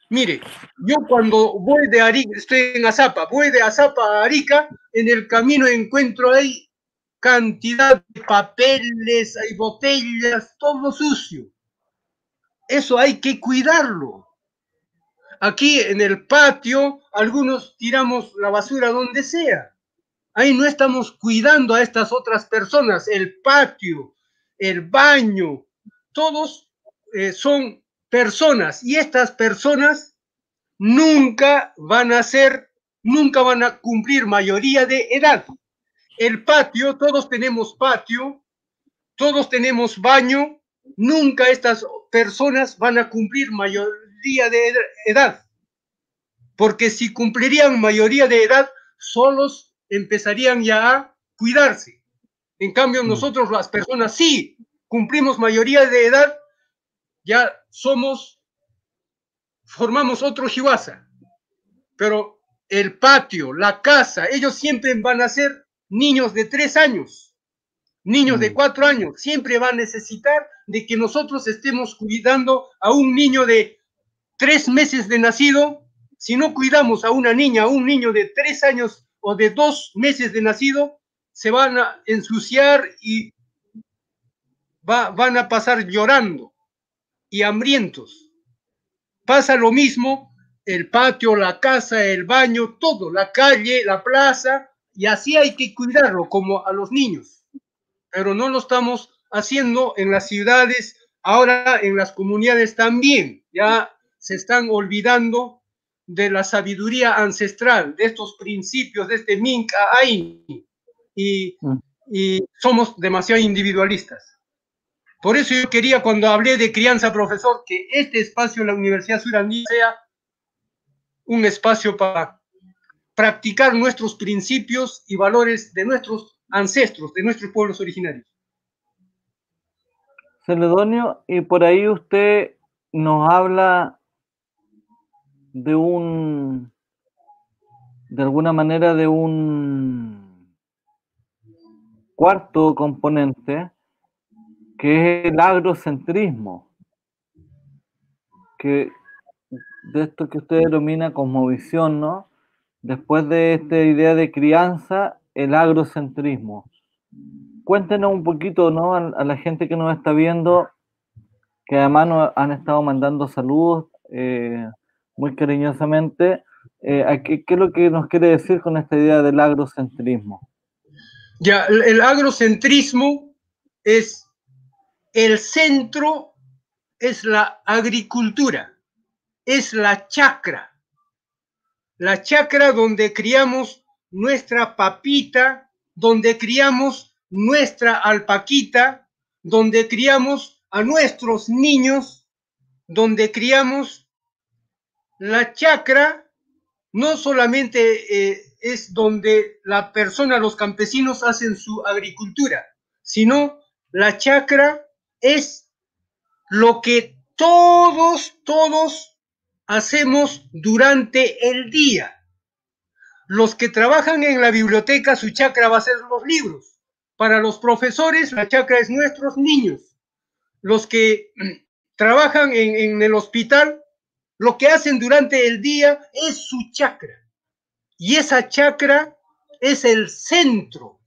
Speaker 3: mire, yo cuando voy de Arica, estoy en Azapa, voy de Azapa a Arica, en el camino encuentro ahí cantidad de papeles, hay botellas, todo sucio. Eso hay que cuidarlo. Aquí en el patio, algunos tiramos la basura donde sea. Ahí no estamos cuidando a estas otras personas. El patio, el baño, todos son personas y estas personas nunca van a cumplir mayoría de edad. El patio, todos tenemos patio, todos tenemos baño, nunca estas personas van a cumplir mayoría de edad, porque si cumplirían mayoría de edad, solos empezarían ya a cuidarse. En cambio, nosotros las personas sí cumplimos mayoría de edad, ya formamos otro Chihuahua. Pero el patio, la casa, ellos siempre van a ser niños de 3 años, niños de 4 años, siempre van a necesitar de que nosotros estemos cuidando a un niño de 3 meses de nacido. Si no cuidamos a una niña, a un niño de 3 años o de 2 meses de nacido, se van a ensuciar y van a pasar llorando y hambrientos. Pasa lo mismo el patio, la casa, el baño, todo, la calle, la plaza, y así hay que cuidarlo como a los niños. Pero no lo estamos haciendo en las ciudades, ahora en las comunidades también, ya se están olvidando de la sabiduría ancestral, de estos principios, de este Minca Aini, y somos demasiado individualistas. Por eso yo quería, cuando hablé de crianza, profesor, que este espacio en la Universidad Surandino sea un espacio para practicar nuestros principios y valores de nuestros ancestros, de nuestros pueblos originarios.
Speaker 2: Celedonio, y por ahí usted nos habla de alguna manera de un cuarto componente, que es el agrocentrismo, que de esto que usted denomina cosmovisión, ¿no? Después de esta idea de crianza, el agrocentrismo. Cuéntenos un poquito, ¿no? A la gente que nos está viendo, que además nos han estado mandando saludos muy cariñosamente. ¿Qué es lo que nos quiere decir con esta idea del agrocentrismo?
Speaker 3: Ya, el agrocentrismo es el centro, es la agricultura, es la chacra donde criamos nuestra papita, donde criamos nuestra alpaquita, donde criamos a nuestros niños, donde criamos la chacra. No solamente es donde la persona, los campesinos hacen su agricultura, sino la chacra es lo que todos hacemos durante el día. Los que trabajan en la biblioteca, su chacra va a ser los libros. Para los profesores, la chacra es nuestros niños. Los que trabajan en el hospital, lo que hacen durante el día es su chacra. Y esa chacra es el centro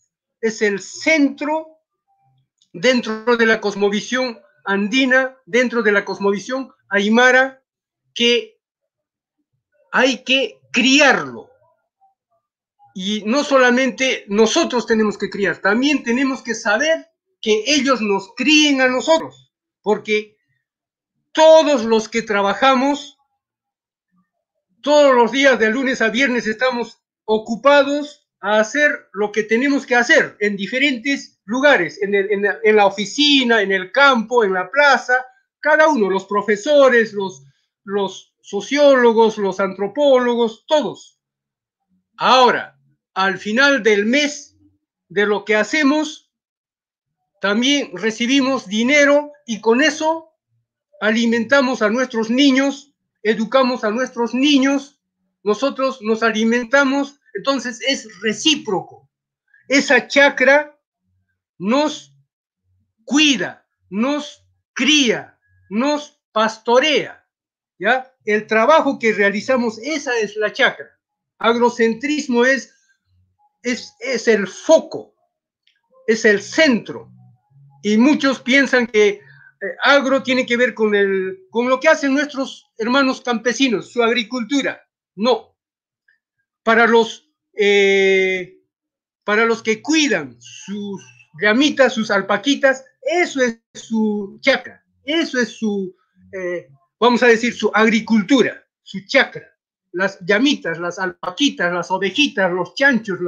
Speaker 3: dentro de la cosmovisión andina, dentro de la cosmovisión aymara, que hay que criarlo. Y no solamente nosotros tenemos que criar, también tenemos que saber que ellos nos críen a nosotros, porque todos los que trabajamos, todos los días de lunes a viernes estamos ocupados a hacer lo que tenemos que hacer en diferentes lugares, en la oficina, en el campo, en la plaza, cada uno, los profesores, los sociólogos, los antropólogos, todos. Ahora, al final del mes de lo que hacemos, también recibimos dinero y con eso alimentamos a nuestros niños, educamos a nuestros niños, nosotros nos alimentamos, entonces es recíproco. Esa chakra nos cuida, nos cría, nos pastorea, ¿ya? El trabajo que realizamos, esa es la chakra. Agrocentrismo es el foco, es el centro. Y muchos piensan que agro tiene que ver con lo que hacen nuestros hermanos campesinos, su agricultura. No. Para los que cuidan sus gamitas, sus alpaquitas, eso es su chakra, eso es su, vamos a decir, su agricultura, su chakra. Las llamitas, las alpaquitas, las ovejitas, los chanchos,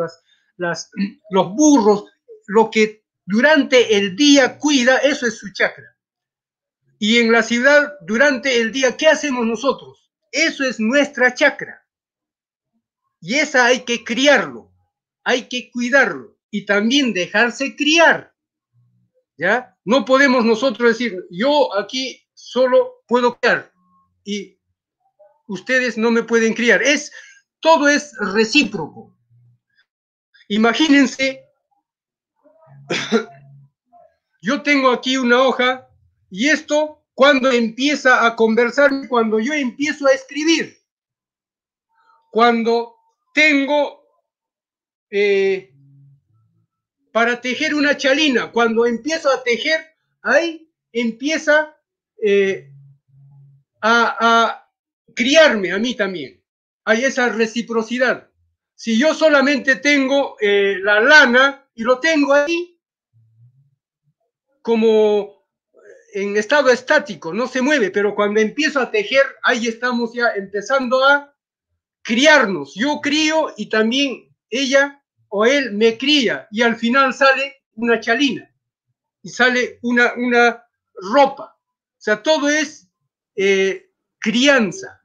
Speaker 3: los burros, lo que durante el día cuida, eso es su chakra. Y en la ciudad, durante el día, ¿qué hacemos nosotros? Eso es nuestra chakra. Y esa hay que criarlo, hay que cuidarlo y también dejarse criar. ¿Ya? No podemos nosotros decir, yo aquí solo puedo criar y ustedes no me pueden criar. Todo es recíproco. Imagínense, yo tengo aquí una hoja y esto cuando empieza a conversar, cuando yo empiezo a escribir, cuando tengo para tejer una chalina, cuando empiezo a tejer, ahí empieza a criarme a mí también. Hay esa reciprocidad. Si yo solamente tengo la lana y lo tengo ahí como en estado estático, no se mueve, pero cuando empiezo a tejer, ahí estamos ya empezando a criarnos. Yo crío y también ella o él me cría y al final sale una chalina y sale una ropa. O sea, todo es crianza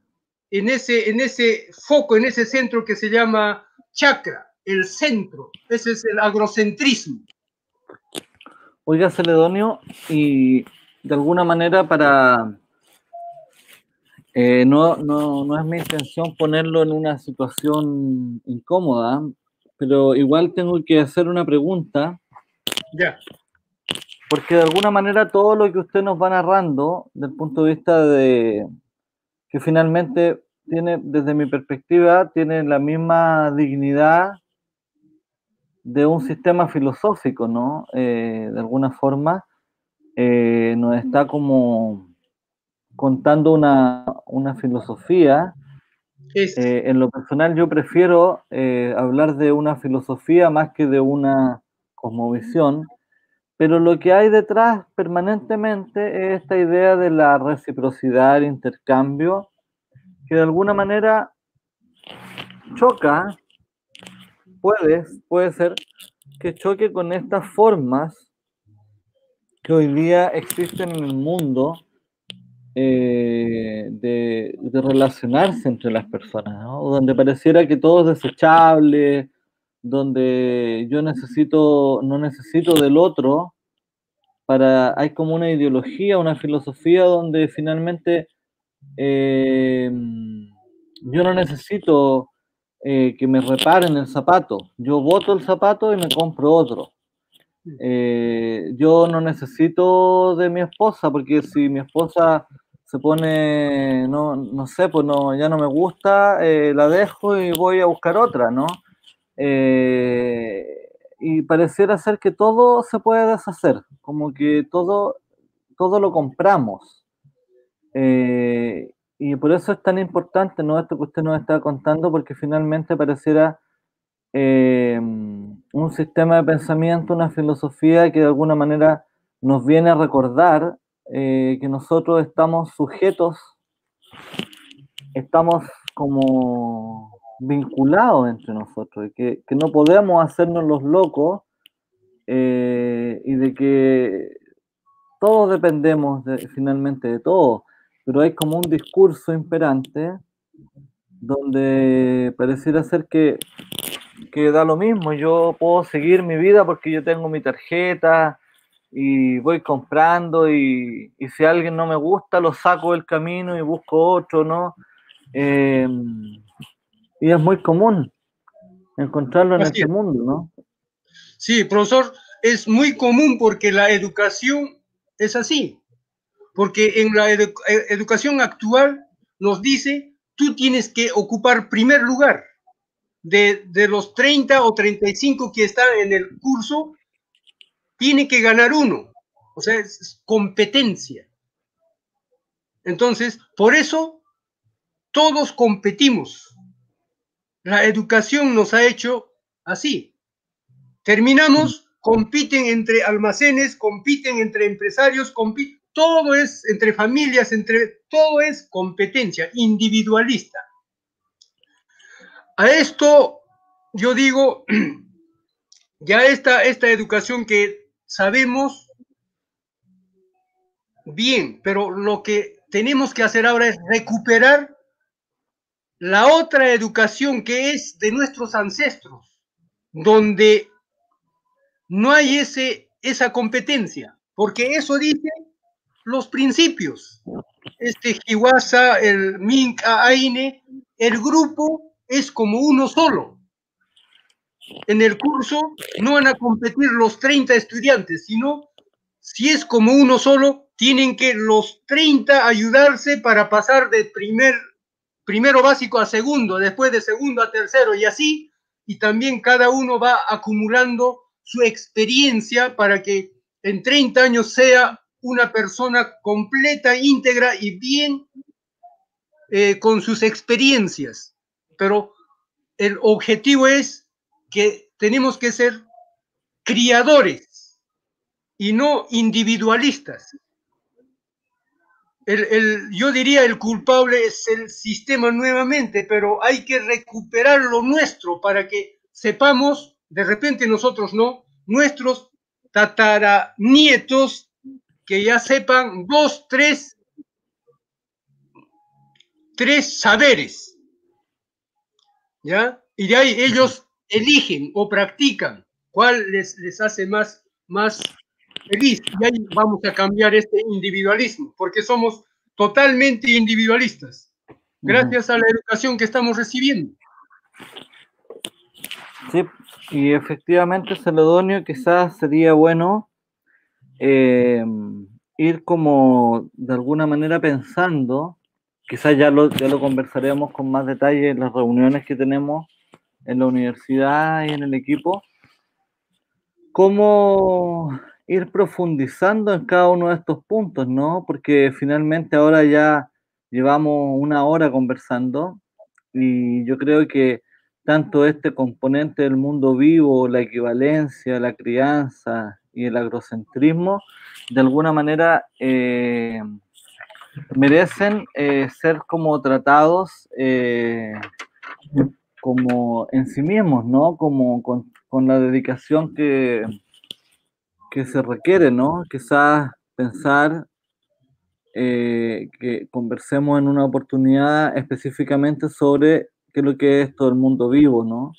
Speaker 3: en ese foco, en ese centro que se llama chakra, el centro. Ese es el agrocentrismo.
Speaker 2: Oiga, Celedonio, y de alguna manera no es mi intención ponerlo en una situación incómoda, pero igual tengo que hacer una pregunta.
Speaker 3: Ya.
Speaker 2: Porque de alguna manera todo lo que usted nos va narrando, desde el punto de vista de que finalmente tiene, desde mi perspectiva, tiene la misma dignidad de un sistema filosófico, ¿no? De alguna forma, nos está como contando una filosofía. En lo personal yo prefiero hablar de una filosofía más que de una cosmovisión, pero lo que hay detrás permanentemente es esta idea de la reciprocidad, el intercambio, que de alguna manera choca, puede ser que choque con estas formas que hoy día existen en el mundo de relacionarse entre las personas, ¿no? Donde pareciera que todo es desechable, donde yo no necesito del otro, hay como una ideología, una filosofía donde finalmente yo no necesito que me reparen el zapato, yo boto el zapato y me compro otro. Yo no necesito de mi esposa, porque si mi esposa se pone, no sé, pues no, ya no me gusta, la dejo y voy a buscar otra, ¿no? Y pareciera ser que todo se puede deshacer, como que todo lo compramos. Y por eso es tan importante, ¿no?, esto que usted nos está contando, porque finalmente pareciera un sistema de pensamiento, una filosofía que de alguna manera nos viene a recordar que nosotros estamos sujetos, estamos como vinculados entre nosotros, y que no podemos hacernos los locos, y de que todos dependemos finalmente de todo, pero hay como un discurso imperante donde pareciera ser que que da lo mismo, yo puedo seguir mi vida porque yo tengo mi tarjeta y voy comprando y si alguien no me gusta lo saco del camino y busco otro, ¿no? Y es muy común encontrarlo en
Speaker 3: Así
Speaker 2: este
Speaker 3: es.
Speaker 2: mundo, ¿no?
Speaker 3: Sí, profesor, es muy común porque la educación es así. Porque en la educación actual nos dice, tú tienes que ocupar primer lugar. De los 30 o 35 que están en el curso, tiene que ganar uno. O sea, es competencia. Entonces, por eso todos competimos. La educación nos ha hecho así. Terminamos, compiten entre almacenes, compiten entre empresarios, todo es entre familias, todo es competencia individualista. A esto yo digo, ya esta educación que sabemos bien, pero lo que tenemos que hacer ahora es recuperar la otra educación que es de nuestros ancestros, donde no hay esa competencia, porque eso dice los principios. Hiwasa, el Mink, Aine, el grupo es como uno solo. En el curso no van a competir los 30 estudiantes, sino si es como uno solo, tienen que los 30 ayudarse para pasar de primero básico a segundo, después de segundo a tercero y así, y también cada uno va acumulando su experiencia para que en 30 años sea una persona completa, íntegra y bien con sus experiencias. Pero el objetivo es que tenemos que ser criadores y no individualistas. Yo diría el culpable es el sistema nuevamente, pero hay que recuperar lo nuestro para que sepamos, de repente nosotros no, nuestros tataranietos que ya sepan tres saberes, ¿ya? Y de ahí ellos eligen o practican cuál les hace más feliz. Y ahí vamos a cambiar este individualismo, porque somos totalmente individualistas, gracias a la educación que estamos recibiendo.
Speaker 2: Sí, y efectivamente, Celedonio, quizás sería bueno ir como de alguna manera pensando, quizás ya lo conversaremos con más detalle en las reuniones que tenemos en la universidad y en el equipo, cómo ir profundizando en cada uno de estos puntos, ¿no? Porque finalmente ahora ya llevamos una hora conversando y yo creo que tanto este componente del mundo vivo, la equivalencia, la crianza y el agrocentrismo, de alguna manera merecen ser como tratados como en sí mismos, ¿no? Como con la dedicación que se requiere, ¿no? Quizás pensar que conversemos en una oportunidad específicamente sobre qué es lo que es todo el mundo vivo, ¿no?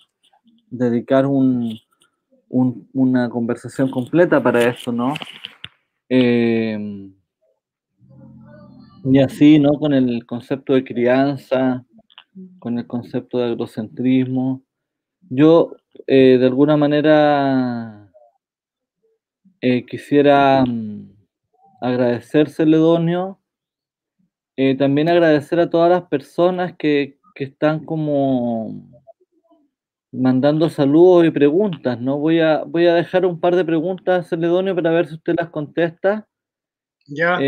Speaker 2: Dedicar una conversación completa para eso, ¿no? Y así, ¿no? Con el concepto de crianza, con el concepto de agrocentrismo. Yo, de alguna manera, quisiera agradecer, Celedonio, también agradecer a todas las personas que están como mandando saludos y preguntas, ¿no? Voy a dejar un par de preguntas, Celedonio, para ver si usted las contesta.
Speaker 3: Ya.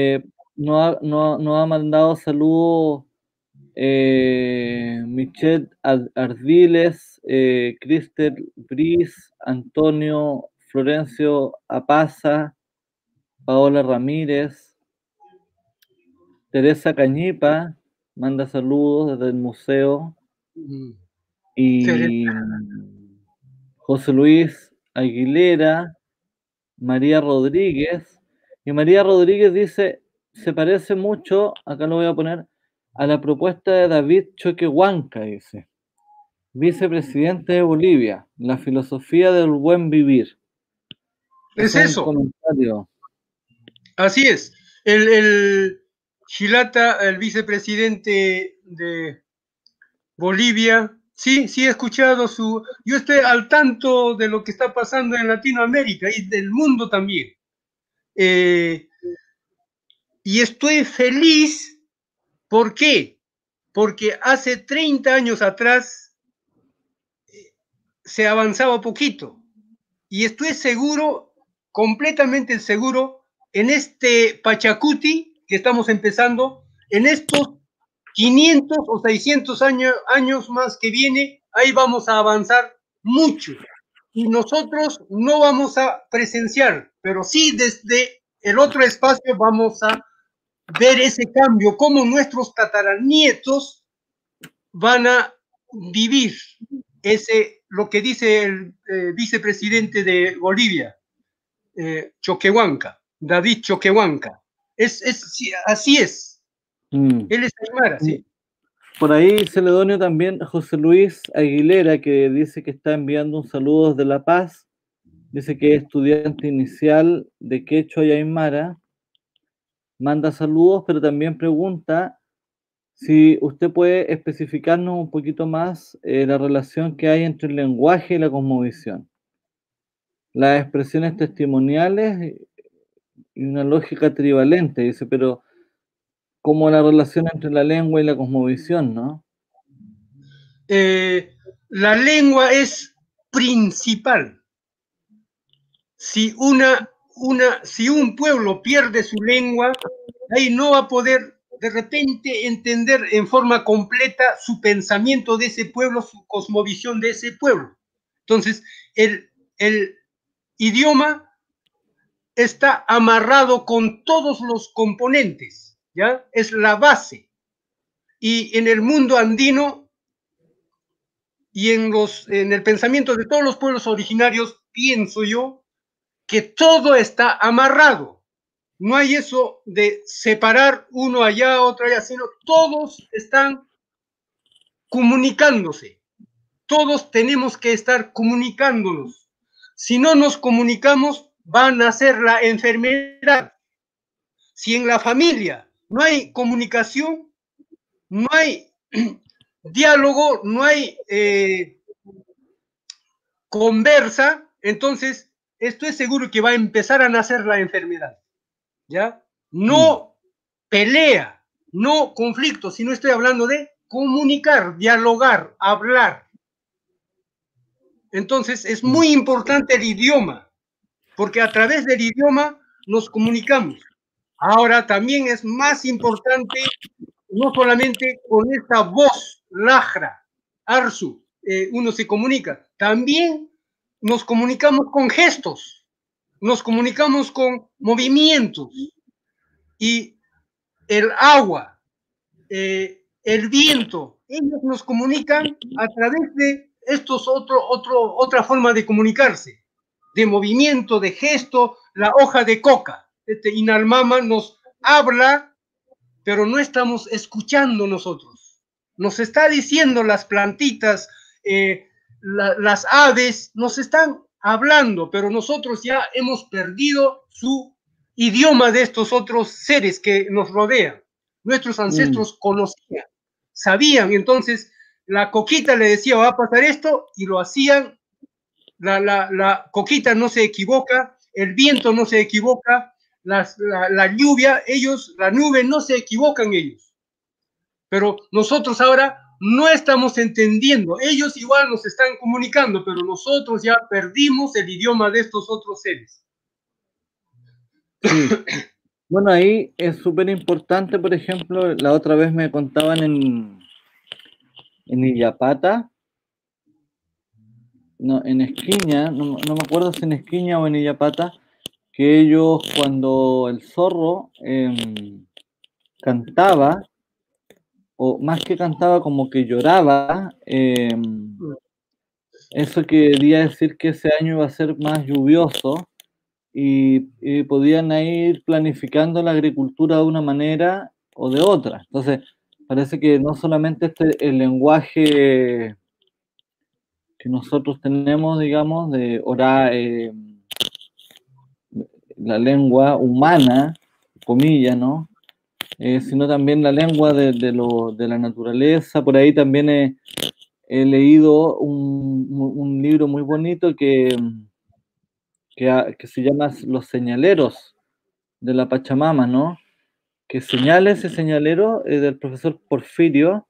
Speaker 2: Nos ha mandado saludos Michelle Ardiles, Cristel Briz, Antonio Florencio Apaza, Paola Ramírez, Teresa Cañipa, manda saludos desde el museo, y José Luis Aguilera, María Rodríguez, y María Rodríguez dice, se parece mucho, acá lo voy a poner, a la propuesta de David Choquehuanca, dice. vicepresidente de Bolivia, la filosofía del buen vivir.
Speaker 3: Es
Speaker 2: un
Speaker 3: eso.
Speaker 2: comentario.
Speaker 3: Así es. El Gilata, el vicepresidente de Bolivia, sí, sí he escuchado su... Yo estoy al tanto de lo que está pasando en Latinoamérica y del mundo también. Y estoy feliz. ¿Por qué? Porque hace 30 años atrás se avanzaba poquito. Y estoy seguro, completamente seguro, en este Pachacuti que estamos empezando, en estos 500 o 600 años más que viene, ahí vamos a avanzar mucho. Y nosotros no vamos a presenciar, pero sí desde el otro espacio vamos a ver ese cambio, cómo nuestros tataranietos van a vivir lo que dice el vicepresidente de Bolivia, Choquehuanca, David Choquehuanca. Así es. Él es aymara, sí.
Speaker 2: Por ahí, Celedonio, también José Luis Aguilera, que dice que está enviando un saludo desde La Paz, dice que es estudiante inicial de Quechua y Aymara, manda saludos, pero también pregunta si usted puede especificarnos un poquito más la relación que hay entre el lenguaje y la cosmovisión. Las expresiones testimoniales y una lógica trivalente, dice, pero como la relación entre la lengua y la cosmovisión, ¿no?
Speaker 3: La lengua es principal. Si un pueblo pierde su lengua, ahí no va a poder de repente entender en forma completa su pensamiento de ese pueblo, su cosmovisión de ese pueblo. Entonces, el idioma está amarrado con todos los componentes, ¿ya? Es la base. Y en el mundo andino y en el pensamiento de todos los pueblos originarios, pienso yo, que todo está amarrado. No hay eso de separar uno allá, otro allá, sino todos están comunicándose. Todos tenemos que estar comunicándonos. Si no nos comunicamos, van a ser la enfermedad. Si en la familia no hay comunicación, no hay diálogo, no hay conversa, entonces estoy seguro que va a empezar a nacer la enfermedad. ¿Ya? No pelea, no conflicto, sino estoy hablando de comunicar, dialogar, hablar. Entonces es muy importante el idioma, porque a través del idioma nos comunicamos. Ahora también es más importante, no solamente con esta voz, lajra, arsu, uno se comunica, también nos comunicamos con gestos, nos comunicamos con movimientos. Y el agua, el viento, ellos nos comunican a través de otra forma de comunicarse, de movimiento, de gesto, la hoja de coca. Inalmama nos habla, pero no estamos escuchando nosotros. Nos está diciendo las plantitas, las aves, nos están hablando, pero nosotros ya hemos perdido su idioma de estos otros seres que nos rodean. Nuestros ancestros conocían, sabían, entonces la coquita le decía, va a pasar esto, y lo hacían. La coquita no se equivoca, el viento no se equivoca, la lluvia, la nube no se equivocan ellos. Pero nosotros ahora no estamos entendiendo. Ellos igual nos están comunicando, pero nosotros ya perdimos el idioma de estos otros seres.
Speaker 2: Sí. Bueno, ahí es súper importante, por ejemplo, la otra vez me contaban en Illapata, no, en Esquiña, no me acuerdo si en Esquiña o en Illapata, que ellos cuando el zorro cantaba, o más que cantaba, como que lloraba, eso quería decir que ese año iba a ser más lluvioso y podían ir planificando la agricultura de una manera o de otra. Entonces, parece que no solamente el lenguaje que nosotros tenemos, digamos, de orar, la lengua humana, comillas, ¿no? Sino también la lengua de la naturaleza. Por ahí también he leído un libro muy bonito que se llama Los Señaleros de la Pachamama, ¿no? Que señales y señalero del profesor Porfirio,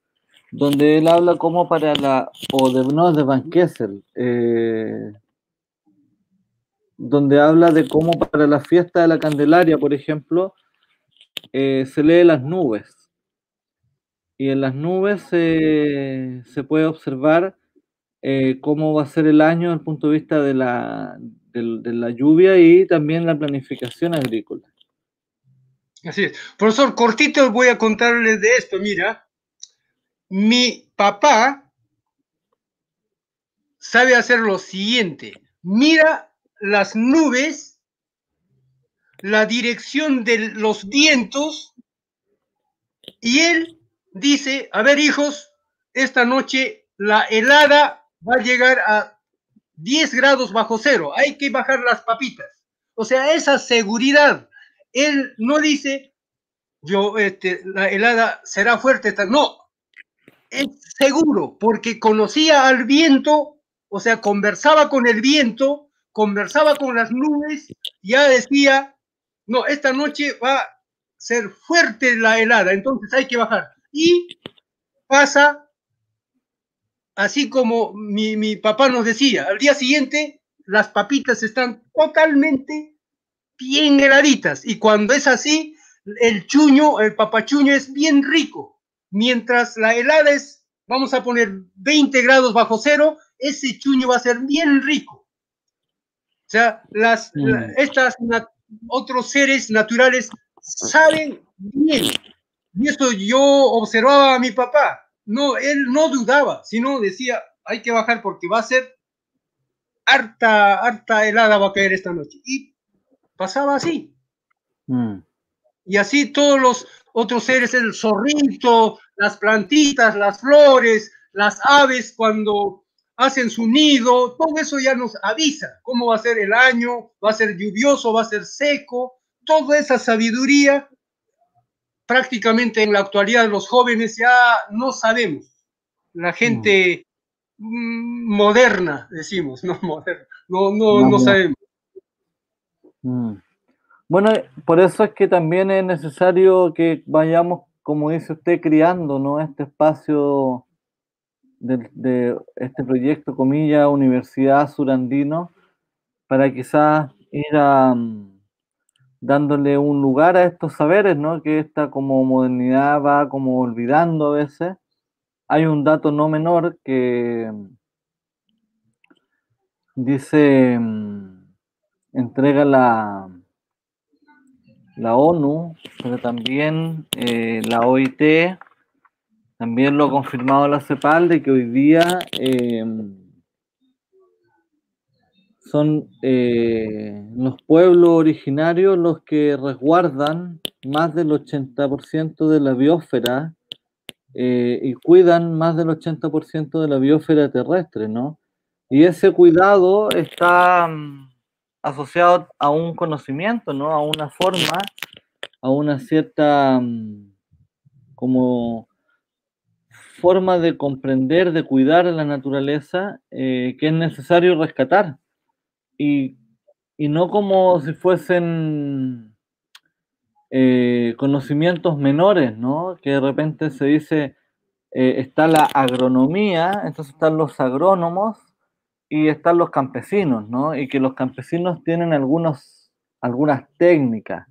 Speaker 2: donde él habla como para no, de Van Kessel, donde habla de cómo para la fiesta de la Candelaria, por ejemplo, se lee las nubes. Y en las nubes se puede observar cómo va a ser el año desde el punto de vista de la lluvia y también la planificación agrícola.
Speaker 3: Así es. Profesor, cortito voy a contarles de esto. Mira, mi papá sabe hacer lo siguiente. Mira las nubes, la dirección de los vientos, y él dice, a ver, hijos, esta noche la helada va a llegar a 10 grados bajo cero, hay que bajar las papitas. O sea, esa seguridad. Él no dice, la helada será fuerte, no, es seguro, porque conocía al viento, o sea, conversaba con el viento, conversaba con las nubes, ya decía, no, esta noche va a ser fuerte la helada, entonces hay que bajar. Y pasa, así como mi papá nos decía, al día siguiente las papitas están totalmente bien heladitas, y cuando es así, el papachuño es bien rico, mientras la helada es, vamos a poner 20 grados bajo cero, ese chuño va a ser bien rico. O sea, otros seres naturales saben bien, y esto yo observaba a mi papá, no, él no dudaba, sino decía, hay que bajar porque va a ser harta helada va a caer esta noche, y pasaba así. Y así todos los otros seres, el zorrito, las plantitas, las flores, las aves, cuando hacen su nido, todo eso ya nos avisa cómo va a ser el año, va a ser lluvioso, va a ser seco, toda esa sabiduría, prácticamente en la actualidad los jóvenes ya no sabemos. La gente moderna, decimos, no moderna, no sabemos.
Speaker 2: Bueno, por eso es que también es necesario que vayamos, como dice usted, criando, ¿no? Este espacio de este proyecto, comillas, Universidad Surandino, para quizás ir dándole un lugar a estos saberes, ¿no? Que esta como modernidad va como olvidando a veces. Hay un dato no menor que dice, entrega la ONU, pero también la OIT, también lo ha confirmado la CEPAL, de que hoy día son los pueblos originarios los que resguardan más del 80% de la biosfera y cuidan más del 80% de la biosfera terrestre, ¿no? Y ese cuidado está asociado a un conocimiento, ¿no? A una forma, a una cierta como forma de comprender, de cuidar a la naturaleza que es necesario rescatar. Y no como si fuesen conocimientos menores, ¿no? Que de repente se dice, está la agronomía, entonces están los agrónomos y están los campesinos, ¿no? Y que los campesinos tienen algunas técnicas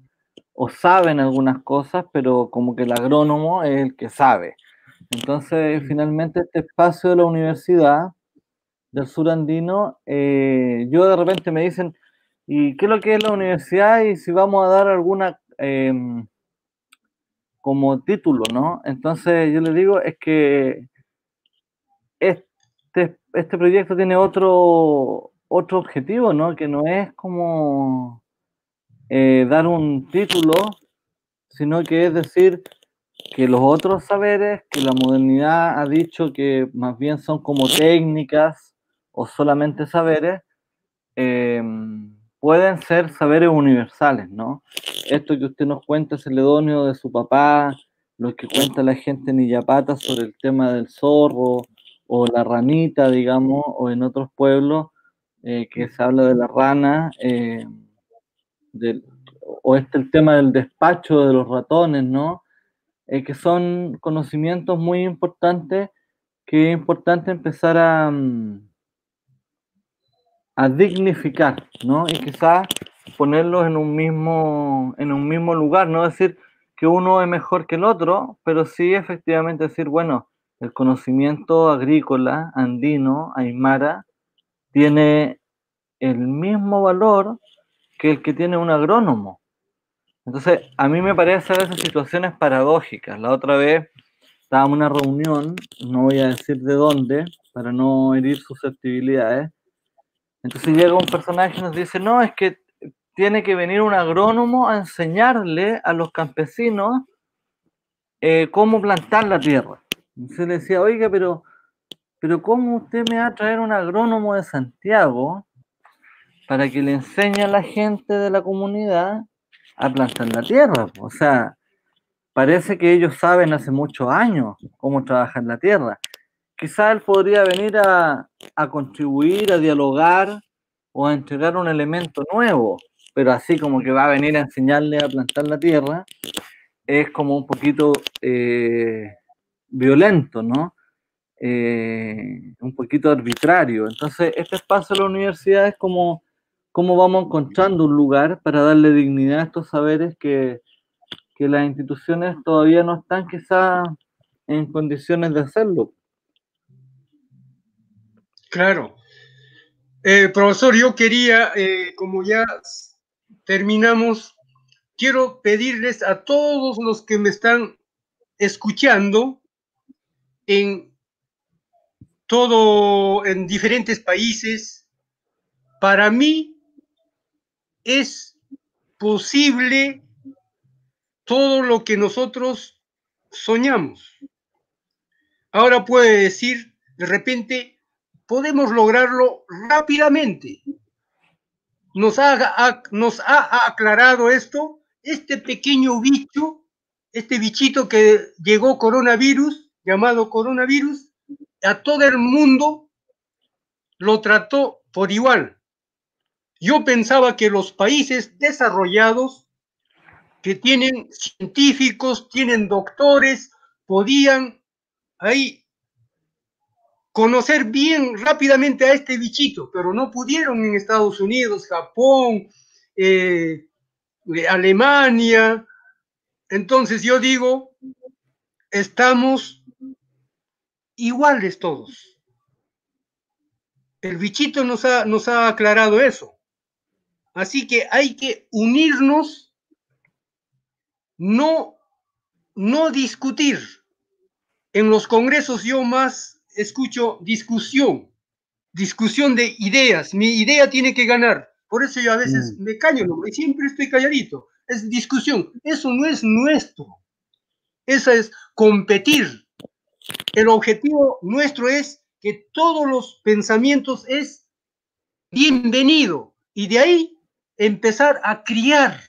Speaker 2: o saben algunas cosas, pero como que el agrónomo es el que sabe. Entonces, finalmente, este espacio de la universidad del sur andino, yo de repente me dicen, ¿y qué es lo que es la universidad? Y si vamos a dar alguna como título, ¿no? Entonces yo les digo, es que este proyecto tiene otro objetivo, ¿no? Que no es como dar un título, sino que es decir que los otros saberes, que la modernidad ha dicho que más bien son como técnicas o solamente saberes, pueden ser saberes universales, ¿no? Esto que usted nos cuenta, Celedonio, de su papá, lo que cuenta la gente en Illapata sobre el tema del zorro o la ranita, digamos, o en otros pueblos que se habla de la rana, del, o el tema del despacho de los ratones, ¿no? Que son conocimientos muy importantes que es importante empezar a dignificar, ¿no? Y quizás ponerlos en un mismo lugar, no decir que uno es mejor que el otro, pero sí efectivamente decir, bueno, el conocimiento agrícola, andino, aymara, tiene el mismo valor que el que tiene un agrónomo. Entonces, a mí me parece a veces situaciones paradójicas. La otra vez estábamos en una reunión, no voy a decir de dónde, para no herir susceptibilidades. Entonces llega un personaje y nos dice, no, es que tiene que venir un agrónomo a enseñarle a los campesinos cómo plantar la tierra. Entonces le decía, oiga, pero ¿cómo usted me va a traer un agrónomo de Santiago para que le enseñe a la gente de la comunidad a plantar la tierra? O sea, parece que ellos saben hace muchos años cómo trabajar la tierra. Quizá él podría venir a contribuir, a dialogar o a entregar un elemento nuevo, pero así como que va a venir a enseñarle a plantar la tierra, es como un poquito violento, ¿no? Un poquito arbitrario. Entonces, este espacio de la universidad es como vamos encontrando un lugar para darle dignidad a estos saberes que las instituciones todavía no están quizás en condiciones de hacerlo.
Speaker 3: Claro. Profesor, yo quería, como ya terminamos, quiero pedirles a todos los que me están escuchando en diferentes países, para mí es posible todo lo que nosotros soñamos. Ahora puede decir, de repente, podemos lograrlo rápidamente. Nos ha aclarado esto, este pequeño bicho, este bichito que llegó coronavirus, llamado coronavirus, a todo el mundo lo trató por igual. Yo pensaba que los países desarrollados, que tienen científicos, tienen doctores, podían ahí conocer bien rápidamente a este bichito, pero no pudieron en Estados Unidos, Japón, Alemania. Entonces yo digo, estamos iguales todos. El bichito nos ha aclarado eso. Así que hay que unirnos, no discutir. En los congresos yo más escucho discusión de ideas. Mi idea tiene que ganar. Por eso yo a veces me callo, ¿no? Y siempre estoy calladito. Es discusión. Eso no es nuestro. Eso es competir. El objetivo nuestro es que todos los pensamientos es bienvenido. Y de ahí empezar a criar.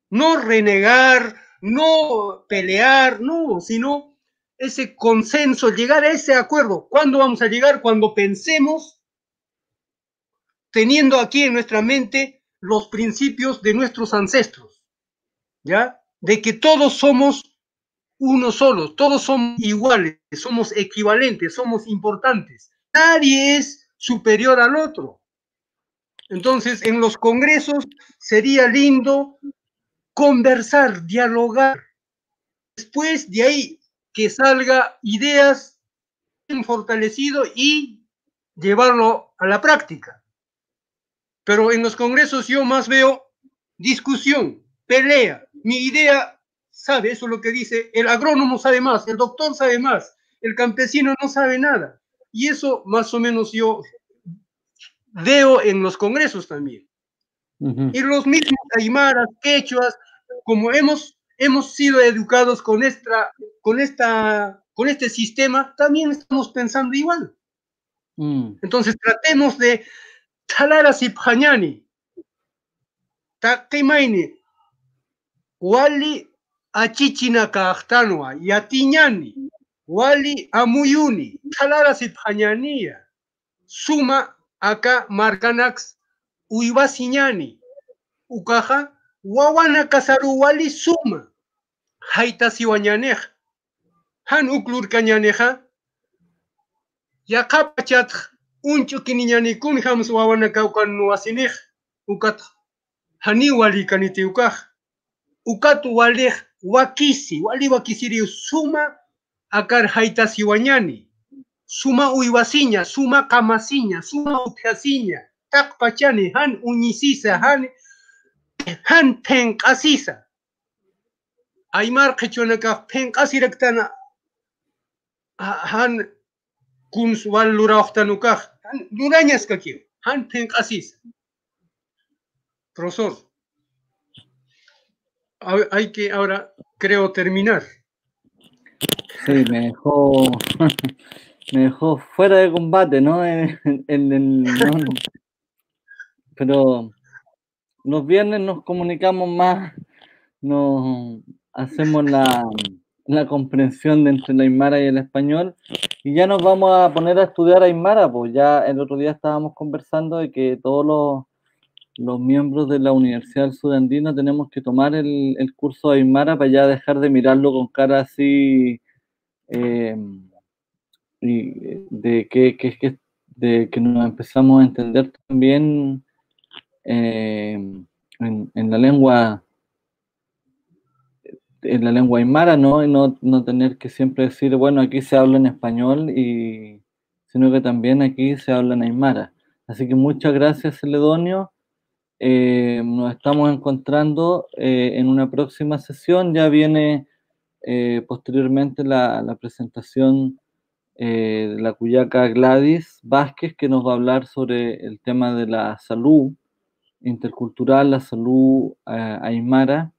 Speaker 3: No renegar, no pelear, no, sino ese consenso, llegar a ese acuerdo. ¿Cuándo vamos a llegar? Cuando pensemos, teniendo aquí en nuestra mente los principios de nuestros ancestros, ¿ya? De que todos somos uno solo, todos somos iguales, somos equivalentes, somos importantes. Nadie es superior al otro. Entonces, en los congresos sería lindo conversar, dialogar. Después de ahí que salga ideas bien fortalecido y llevarlo a la práctica. Pero en los congresos yo más veo discusión, pelea. Mi idea sabe, eso es lo que dice, el agrónomo sabe más, el doctor sabe más, el campesino no sabe nada. Y eso más o menos yo veo en los congresos también. Y los mismos aymaras, quechuas, como hemos sido educados con este sistema, también estamos pensando igual. Entonces tratemos de talar así pañani. Taquimaini. Wali achichina kaqtanwa yatiñani. Wali amuyuni. Talar así pañanía. Suma acá marcanax uibasiñani. Ukaja wawana kasaru wali suma. Haita siwañanej. Han uklur kañaneja. Yakapachat unchu kiniñanikun hams wawana kaukan nuasinej. Ukat hani wali kaniti ukaj. Ukatu walej wali wakisiri suma akar haita siwañani. Suma uibasiña, suma kamasiña, suma upjasiña. Tak pachani han uñisisa, han penkasisa. Aymar qhichwanaka penkasiraktana han kuns wal luraqtanukaj. Han lurañas kakiw, han penkasisa. Profesor, hay que ahora, creo, terminar.
Speaker 2: Sí, me dejó fuera de combate, ¿no? Pero los viernes nos comunicamos más, nos hacemos la comprensión entre el aymara y el español, y ya nos vamos a poner a estudiar aymara, pues ya el otro día estábamos conversando de que todos los miembros de la Universidad del Sudandino tenemos que tomar el curso de aymara para ya dejar de mirarlo con cara así y de que nos empezamos a entender también en la lengua aymara, ¿no? Y no tener que siempre decir, bueno, aquí se habla en español, sino que también aquí se habla en aymara. Así que muchas gracias, Celedonio. Nos estamos encontrando en una próxima sesión. Ya viene posteriormente la presentación de la cuyaca Gladys Vázquez, que nos va a hablar sobre el tema de la salud intercultural, la salud aymara,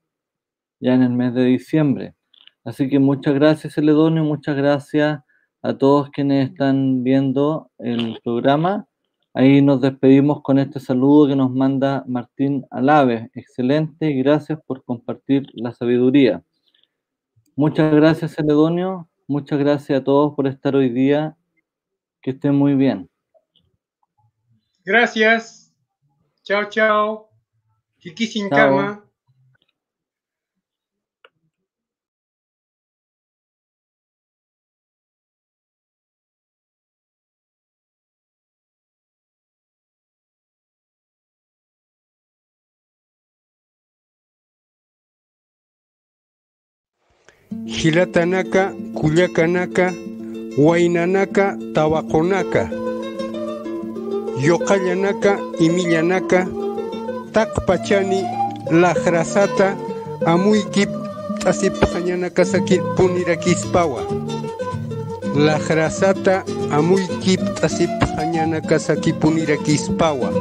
Speaker 2: ya en el mes de diciembre. Así que muchas gracias, Celedonio, muchas gracias a todos quienes están viendo el programa. Ahí nos despedimos con este saludo que nos manda Martín Alaves. Excelente y gracias por compartir la sabiduría. Muchas gracias, Celedonio. Muchas gracias a todos por estar hoy día. Que estén muy bien.
Speaker 3: Gracias. Chao, chao. Kiki sin cama.
Speaker 1: Hilatanaka, Kuyakanaka, Huaynanaka, Tawakonaka, Yoqallanaka, Imillanaka, Takpachani, Lajrasata, Amuykip, Tasiphañanaka Sakir Punirakispawa. Lajrasata, Amuykip, Tasiphañanaka Sakir Punirakispawa.